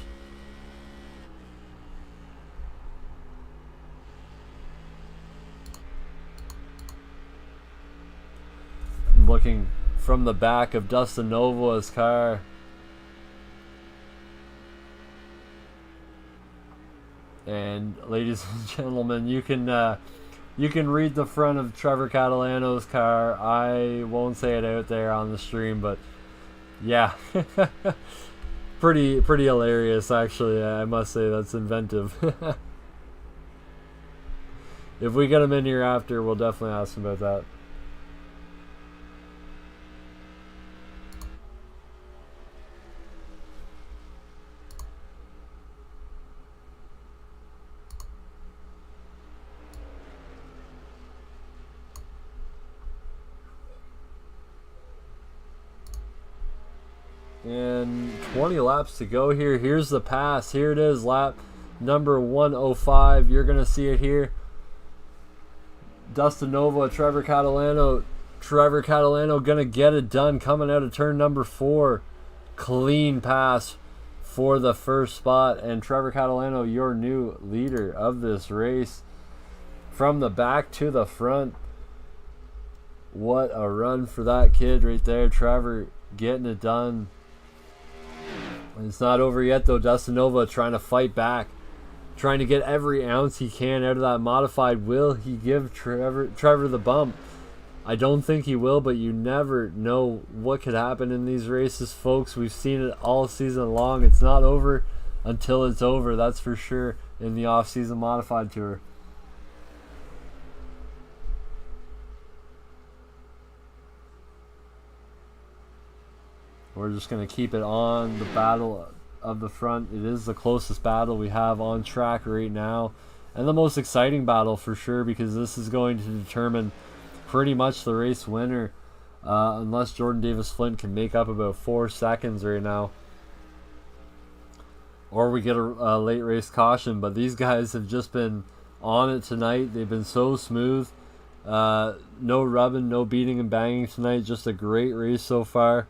I'm looking from the back of Dustin Novoa's car. And ladies and gentlemen, you can read the front of Trevor Catalano's car. I won't say it out there on the stream, but yeah, pretty hilarious actually. I must say that's inventive. If we get him in here after, we'll definitely ask him about that. And 20 laps to go here. Here's the pass. Here it is, lap number 105. You're going to see it here. Dustin Nova, Trevor Catalano. Trevor Catalano going to get it done coming out of turn number 4. Clean pass for the first spot. And Trevor Catalano, your new leader of this race. From the back to the front. What a run for that kid right there. Trevor getting it done. It's not over yet though. Dustin Nova trying to fight back, trying to get every ounce he can out of that modified. Will he give Trevor the bump? I don't think he will, but you never know what could happen in these races, folks. We've seen it all season long. It's not over until it's over, that's for sure, in the off-season modified tour. We're just going to keep it on the battle of the front. It is the closest battle we have on track right now. And the most exciting battle for sure, because this is going to determine pretty much the race winner. Unless Jordan Davis Flint can make up about 4 seconds right now. Or we get a late race caution. But these guys have just been on it tonight. They've been so smooth. No rubbing, no beating and banging tonight. Just a great race so far.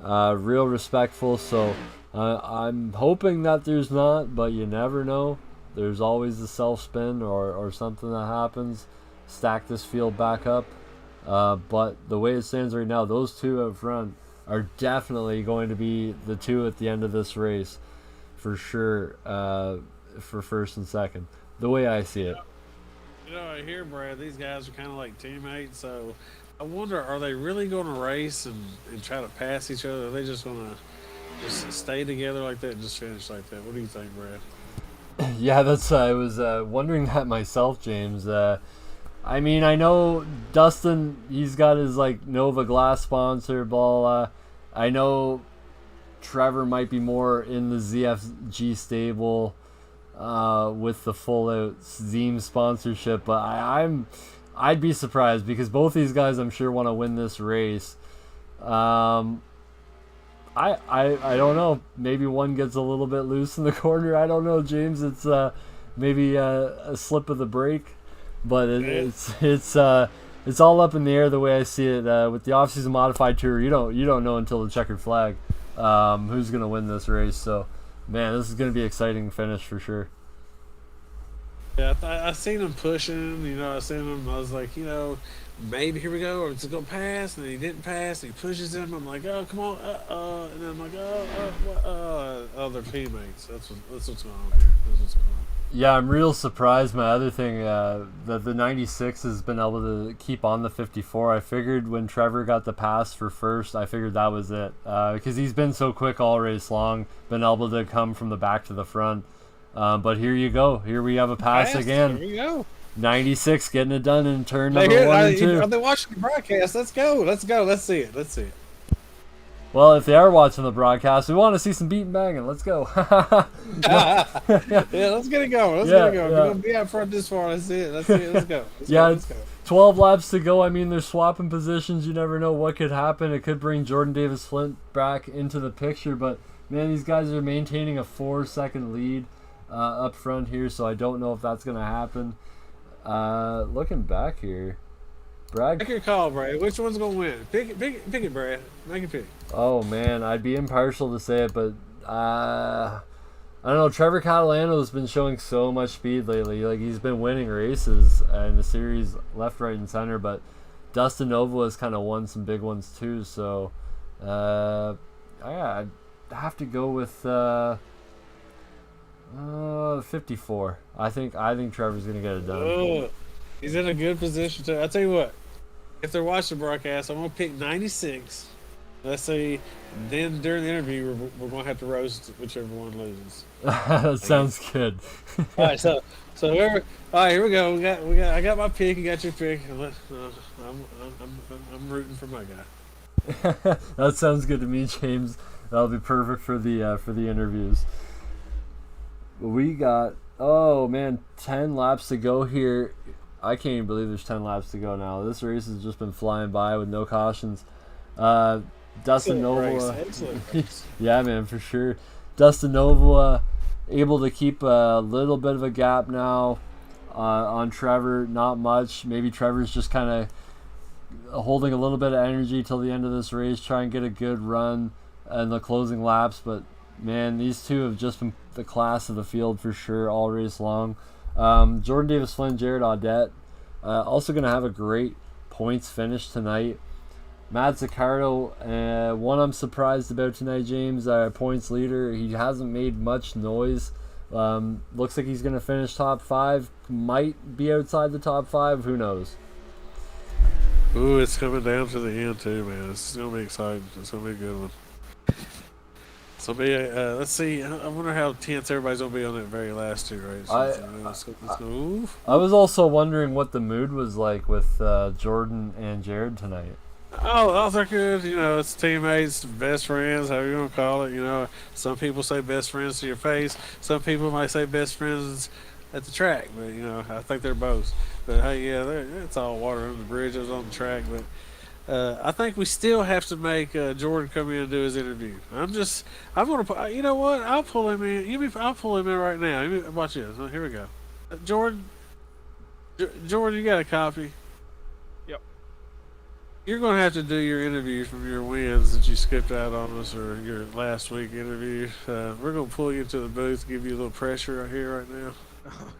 Real respectful, so I'm hoping that there's not, but you never know. There's always the self-spin or something that happens. Stack this field back up. But the way it stands right now, those two up front are definitely going to be the two at the end of this race. For sure, for first and second. The way I see it. You know, I hear, Brad, these guys are kind of like teammates, so I wonder, are they really going to race and try to pass each other? Or are they just going to just stay together like that and just finish like that? What do you think, Brad? Yeah, I was wondering that myself, James. I mean, I know Dustin, he's got his like Nova Glass sponsor, blah, blah. I know Trevor might be more in the ZFG stable with the full out Zeem sponsorship, but I'd be surprised because both these guys I'm sure want to win this race. I don't know. Maybe one gets a little bit loose in the corner. I don't know, James. It's maybe a slip of the brake, but it's all up in the air the way I see it. With the off-season modified tour, you don't know until the checkered flag who's gonna win this race. So, man, this is gonna be an exciting finish for sure. Yeah, I seen him pushing. I seen him. I was like, maybe here we go, or it's gonna pass, and then he didn't pass. And he pushes him. I'm like, oh, come on, and then I'm like, other teammates. That's what's going on here. That's what's going on. Yeah, I'm real surprised. My other thing, that the 96 has been able to keep on the 54. I figured when Trevor got the pass for first, I figured that was it. Because he's been so quick all race long, been able to come from the back to the front. But here you go. Here we have a pass again. Here you go. 96 getting it done in turn number 1 and 2. Are they watching the broadcast? Let's go. Let's see it. Well, if they are watching the broadcast, we want to see some beating banging. Let's go. Yeah, let's get it going. Let's get it going. We're going to be out front this far. Let's see it. Let's go. Let's go. 12 laps to go. I mean, they're swapping positions. You never know what could happen. It could bring Jordan Davis Flint back into the picture. But, man, these guys are maintaining a 4-second lead up front here, so I don't know if that's going to happen. Looking back here, Brad. Make your call, Brad. Which one's gonna win? Pick it, Brad. Make it pick. Oh man, I'd be impartial to say it, but I don't know. Trevor Catalano's been showing so much speed lately. Like he's been winning races in the series left, right, and center. But Dustin Nova has kind of won some big ones too. So I'd have to go with 54. I think Trevor's gonna get it done. Oh, he's in a good position too. I'll tell you what. If they're watching the broadcast, I'm gonna pick 96. Let's see. Then during the interview, we're gonna have to roast whichever one loses. That sounds good. All right, so whoever. All right, here we go. We got. I got my pick. You got your pick. I'm rooting for my guy. That sounds good to me, James. That'll be perfect for the interviews. We got 10 laps to go here. I can't even believe there's 10 laps to go now. This race has just been flying by with no cautions. Dustin Nova. Excellent race. Yeah, man, for sure. Dustin Nova able to keep a little bit of a gap now on Trevor. Not much. Maybe Trevor's just kind of holding a little bit of energy till the end of this race, try and get a good run in the closing laps. But, man, these two have just been the class of the field for sure all race long. Jordan Davis Flynn, Jared Audette also going to have a great points finish tonight. Matt Zaccardo, one I'm surprised about tonight, James, points leader. He hasn't made much noise. Looks like he's going to finish top 5. Might be outside the top 5. Who knows? Ooh, it's coming down to the end too, man. It's going to be exciting. It's going to be a good one. So let's see. I wonder how tense everybody's gonna be on that very last two races. I was also wondering what the mood was like with Jordan and Jared tonight. Oh, they're good. It's teammates, best friends, however you want to call it. Some people say best friends to your face. Some people might say best friends at the track. But I think they're both. But hey, yeah, it's all water under the bridge. It was on the track, but. I think we still have to make Jordan come in and do his interview. I'm gonna. You know what? I'll pull him in. I'll pull him in right now. Watch this. Here we go. Jordan, you got a copy? Yep. You're gonna have to do your interview from your wins that you skipped out on us, or your last week interview. We're gonna pull you into the booth, give you a little pressure right here, right now.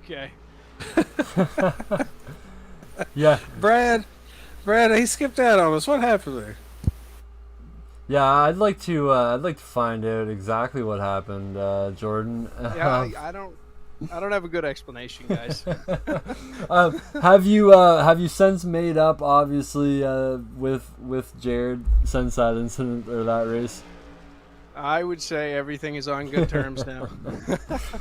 Okay. Yeah, Brad, he skipped out on us. What happened there? Yeah, I'd like to find out exactly what happened, Jordan. Yeah, I don't have a good explanation, guys. Have you since made up, obviously, with Jared since that incident or that race? I would say everything is on good terms now.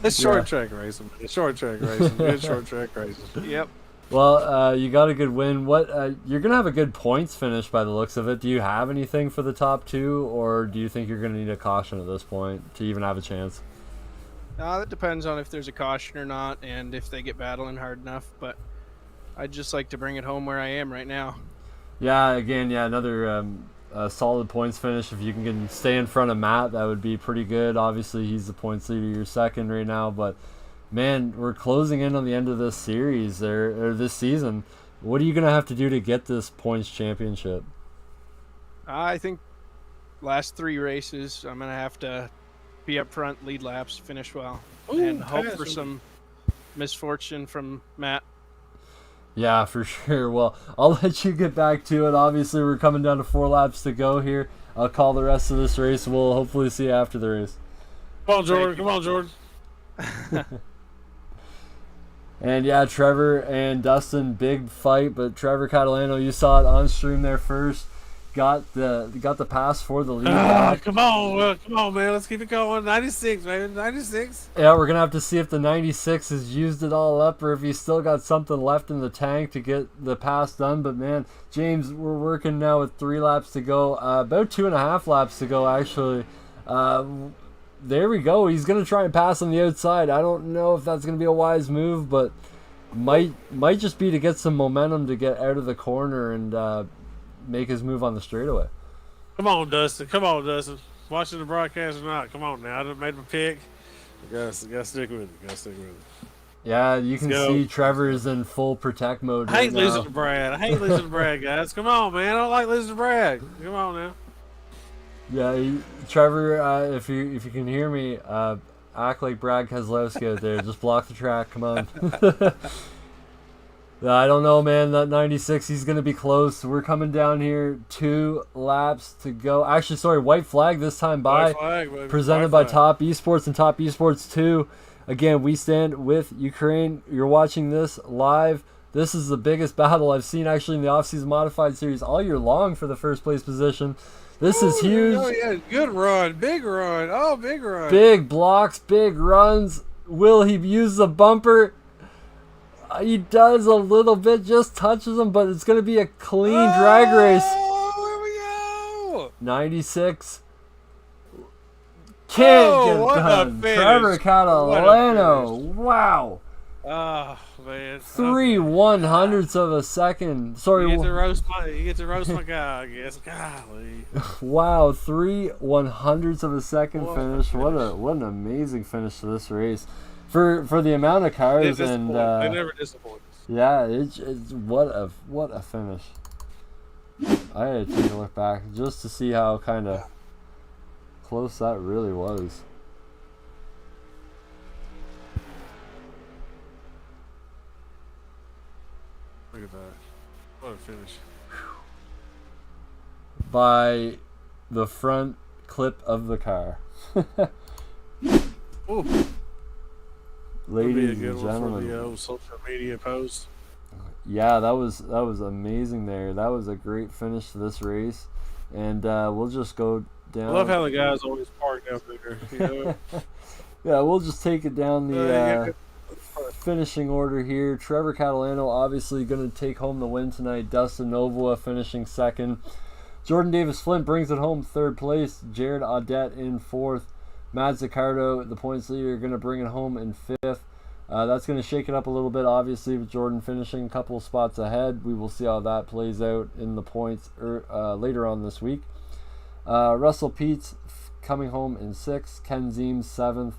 It's short track racing. It's short track racing. Good short track racing. Yep. Well, you got a good win. What you're gonna have a good points finish by the looks of it. Do you have anything for the top two, or do you think you're gonna need a caution at this point to even have a chance? That depends on if there's a caution or not, and if they get battling hard enough. But I'd just like to bring it home where I am right now. Yeah, again, another solid points finish. If you can stay in front of Matt, that would be pretty good. Obviously, he's the points leader. You're second right now, but man, we're closing in on the end of this series or this season. What are you gonna have to do to get this points championship? I think last 3 races, I'm gonna have to be up front, lead laps, finish well, and hope for some misfortune from Matt. Yeah, for sure. Well, I'll let you get back to it. Obviously, we're coming down to 4 laps to go here. I'll call the rest of this race. We'll hopefully see you after the race. Come on, Jordan. Come on, Jordan. And yeah, Trevor and Dustin, big fight, but Trevor Catalano, you saw it on stream there first. Got the pass for the lead. Come on, man. Let's keep it going. 96, man. 96. Yeah, we're gonna have to see if the 96 has used it all up, or if he's still got something left in the tank to get the pass done. But man, James, we're working now with 3 laps to go. About 2.5 laps to go, actually. There we go. He's gonna try and pass on the outside. I don't know if that's gonna be a wise move, but might just be to get some momentum to get out of the corner and make his move on the straightaway. Come on, Dustin. Come on, Dustin. Watching the broadcast or not? Come on now. I done made my pick. Gotta stick with it. Gotta stick with it. Yeah, you can see Trevor is in full protect mode. I hate losing to Brad. I hate losing to Brad, guys. Come on, man. I don't like losing to Brad. Come on now. Yeah, Trevor, if you can hear me, act like Brad Keselowski out there. Just block the track. Come on. I don't know, man. That 96, he's going to be close. We're coming down here. 2 laps to go. Actually, sorry, white flag this time by. Presented by Topp eSports and Topp eSports 2. Again, we stand with Ukraine. You're watching this live. This is the biggest battle I've seen actually in the off-season modified series all year long for the first place position. This is huge. Oh, yeah. Good run. Big run. Oh, big run. Big blocks, big runs. Will he use the bumper? He does a little bit, just touches him, but it's going to be a clean drag race. Oh, here we go. 96. Can't get done. Trevor Catalano. Wow. Oh, man. 3/100ths of a second. Sorry. You get to roast my guy, I guess. Golly. Wow, 3/100ths of a second finish. What an amazing finish to this race. For the amount of cars and they never disappoint us. Yeah, it's what a finish. I had to take a look back just to see how kind of close that really was. Look at that. What a finish. By the front clip of the car. Ooh. Ladies and gentlemen, for the social media post. Yeah, that was amazing there. That was a great finish to this race, and we'll just go down. I love how the guys always park down there. You know? Yeah, we'll just take it down the finishing order here. Trevor Catalano obviously going to take home the win tonight. Dustin Novoa finishing second. Jordan Davis Flint brings it home third place. Jared Audette in fourth. Matt Zaccardo, the points leader, going to bring it home in fifth. That's going to shake it up a little bit, obviously, with Jordan finishing a couple of spots ahead. We will see how that plays out in the points later on this week. Russell Peets coming home in sixth. Ken Zeems, seventh.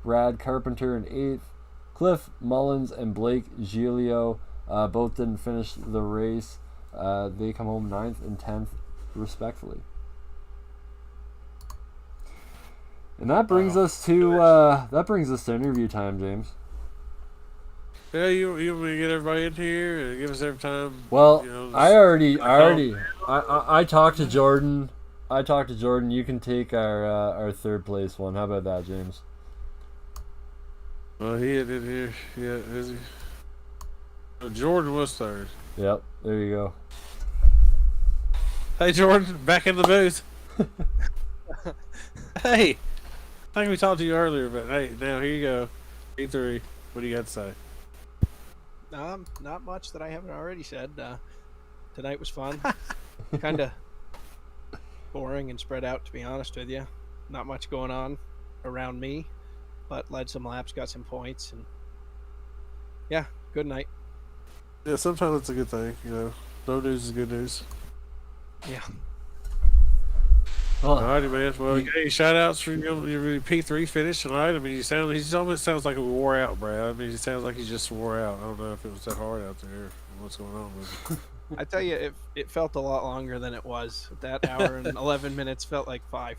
Brad Carpenter in eighth. Cliff Mullins and Blake Giglio both didn't finish the race. They come home 9th and 10th, respectively. And that brings us to interview time, James. Yeah, you want me to get everybody in here and give us every time? Well, you know, I talked to Jordan. You can take our third place one. How about that, James? Well, he ain't in here. Yeah, is he? Oh, Jordan was third. Yep, there you go. Hey, Jordan, back in the booth. Hey, I think we talked to you earlier, but hey, now here you go. P3. What do you got to say? Not much that I haven't already said. Tonight was fun. Kind of boring and spread out, to be honest with you. Not much going on around me, but led some laps, got some points, and yeah, good night. Yeah, sometimes it's a good thing. No news is good news. Yeah. Well, Alrighty, man. Well, hey, shout outs for your P3 finish tonight. I mean, he almost sounds like he wore out, Brad. I mean, he sounds like he just wore out. I don't know if it was that hard out there or what's going on with it. I tell you, it felt a lot longer than it was. That hour and 11 minutes felt like 5.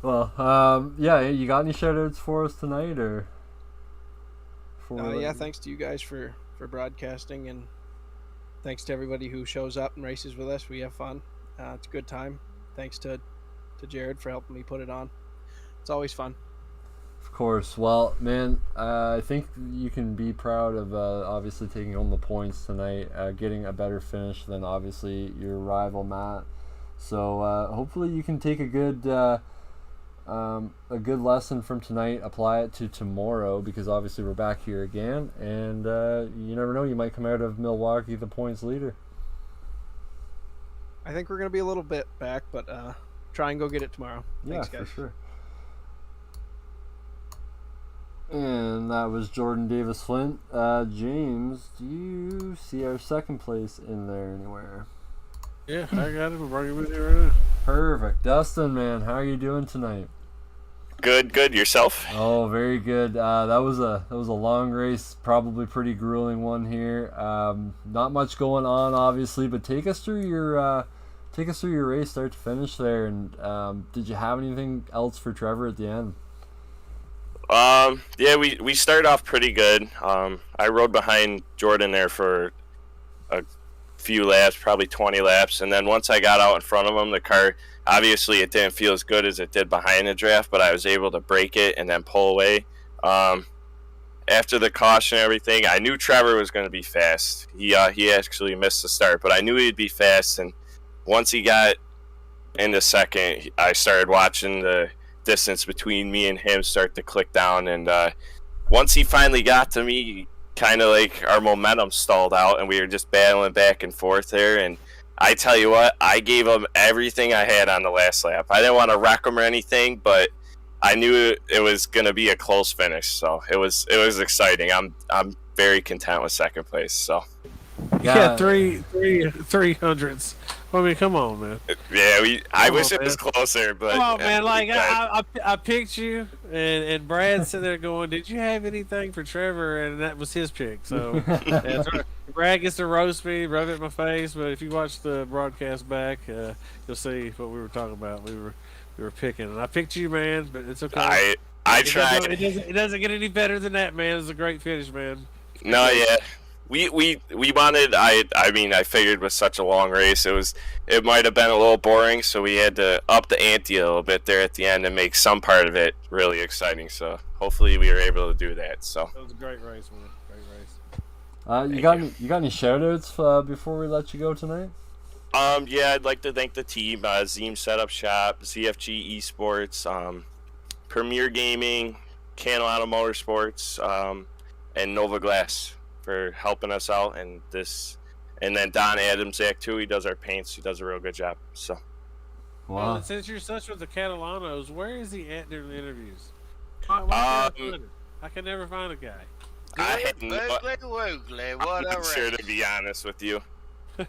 well, yeah, you got any shoutouts for us tonight, or? Yeah, thanks to you guys for broadcasting, and thanks to everybody who shows up and races with us. We have fun. It's a good time. Thanks to Jared for helping me put it on. It's always fun. Of course. Well, man, I think you can be proud of obviously taking home the points tonight, getting a better finish than obviously your rival Matt. So hopefully you can take a good lesson from tonight, apply it to tomorrow, because obviously we're back here again, and you never know, you might come out of Milwaukee the points leader. I think we're going to be a little bit back, but try and go get it tomorrow. Thanks, Yeah, guys. for sure. And that was Jordan Davis Flint. James, do you see our second place in there anywhere? Yeah, I got it. We're bringing it with you right now. Perfect. Dustin, man, how are you doing tonight? Good. Yourself? Oh, very good. That was a long race, probably pretty grueling one here. Not much going on, obviously, but take us through your race, start to finish there. And did you have anything else for Trevor at the end? Yeah, we started off pretty good. I rode behind Jordan there for a few laps, probably 20 laps, and then once I got out in front of him, the car, obviously it didn't feel as good as it did behind the draft, but I was able to break it and then pull away. After the caution and everything, I knew Trevor was going to be fast. He actually missed the start, but I knew he'd be fast, and once he got into second, I started watching the distance between me and him start to click down, and once he finally got to me, kind of like our momentum stalled out and we were just battling back and forth there. And I tell you what, I gave him everything I had on the last lap. I didn't want to wreck him or anything, but I knew it was going to be a close finish, so it was exciting. I'm very content with second place. So yeah, 300s. I mean, come on, man. Yeah, I wish it was closer, but come on, man. Like I picked you, and Brad sitting there going, "Did you have anything for Trevor?" And that was his pick. So Brad gets to roast me, rub it in my face. But if you watch the broadcast back, you'll see what we were talking about. We were picking, and I picked you, man. But it's okay. I tried. It doesn't get any better than that, man. It's a great finish, man. No, yeah. We wanted. I mean, I figured with such a long race, it might have been a little boring, so we had to up the ante a little bit there at the end and make some part of it really exciting. So hopefully we were able to do that. So it was a great race, man. Great race. You got any shout-outs before we let you go tonight? Yeah, I'd like to thank the team, Zeem Setup Shop, ZFG eSports, Premier Gaming, Canalana Motorsports, and Nova Glass for helping us out, and then Don Adamczak too. He does our paints. He does a real good job. So, Wow. Well, and since you're such with the Catalanos, where is he at during the interviews? I can never find a guy. I had no Woogly, what a race. sure, to be honest with you.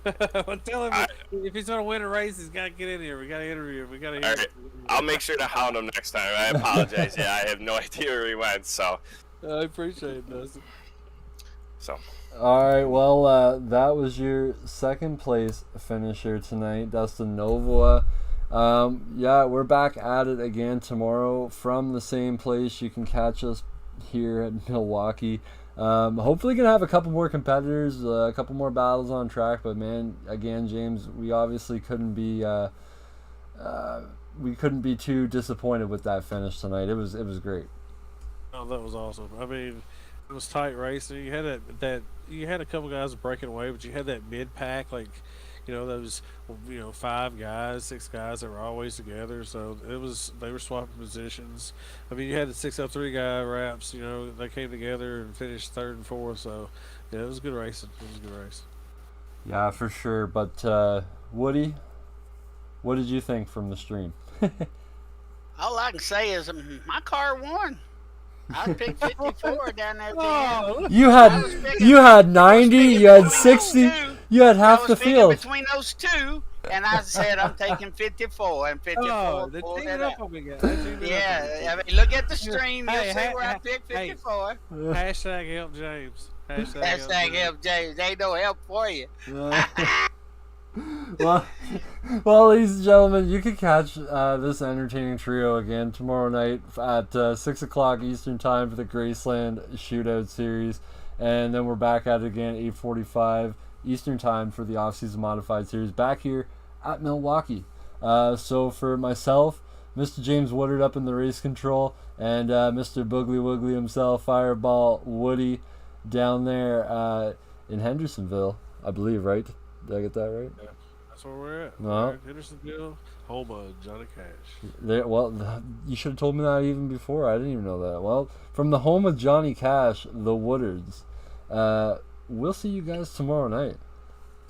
Well, tell him if he's going to win a race, he's got to get in here. We got to interview him. We got to hear All right. I'll make sure to hound him next time. I apologize. Yeah, I have no idea where he went. So, I appreciate it, Dustin. So. All right, well, that was your second place finisher tonight, Dustin Novoa. Yeah, we're back at it again tomorrow from the same place. You can catch us here at Milwaukee. Hopefully gonna have a couple more competitors, a couple more battles on track. But man, again, James, we obviously couldn't be too disappointed with that finish tonight. It was great. Oh, that was awesome. I mean, it was tight racing. You had you had a couple guys breaking away, but you had that mid pack. Like, those 5 guys, 6 guys that were always together. So they were swapping positions. I mean, you had the 603 guy wraps. They came together and finished 3rd and 4th. So yeah, it was good racing. It was a good race. Yeah, for sure. But Woody, what did you think from the stream? All I can say is my car won. I picked 54 down there at the end. You had 90, you had 60, you had half the field. Between those two, and I said I'm taking 54, and 54 pulled it out. Yeah, I mean, look at the stream. You'll see where I picked 54. Hashtag help James. Hashtag help James. Ain't no help for you. well, ladies and gentlemen, you can catch this entertaining trio again tomorrow night at 6 o'clock Eastern Time for the Graceland Shootout Series. And then we're back at it again at 8:45 Eastern Time for the Off-Season Modified Series back here at Milwaukee. So for myself, Mr. James Woodard up in the race control, and Mr. Boogly Woogly himself, Fireball Woody, down there in Hendersonville, I believe, right? Did I get that right? Yeah, that's where we're at. No. Hendersonville, home of Johnny Cash. You should have told me that even before. I didn't even know that. Well, from the home of Johnny Cash, the Woodards, we'll see you guys tomorrow night.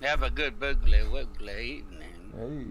Have a good boogly woogly evening. Hey.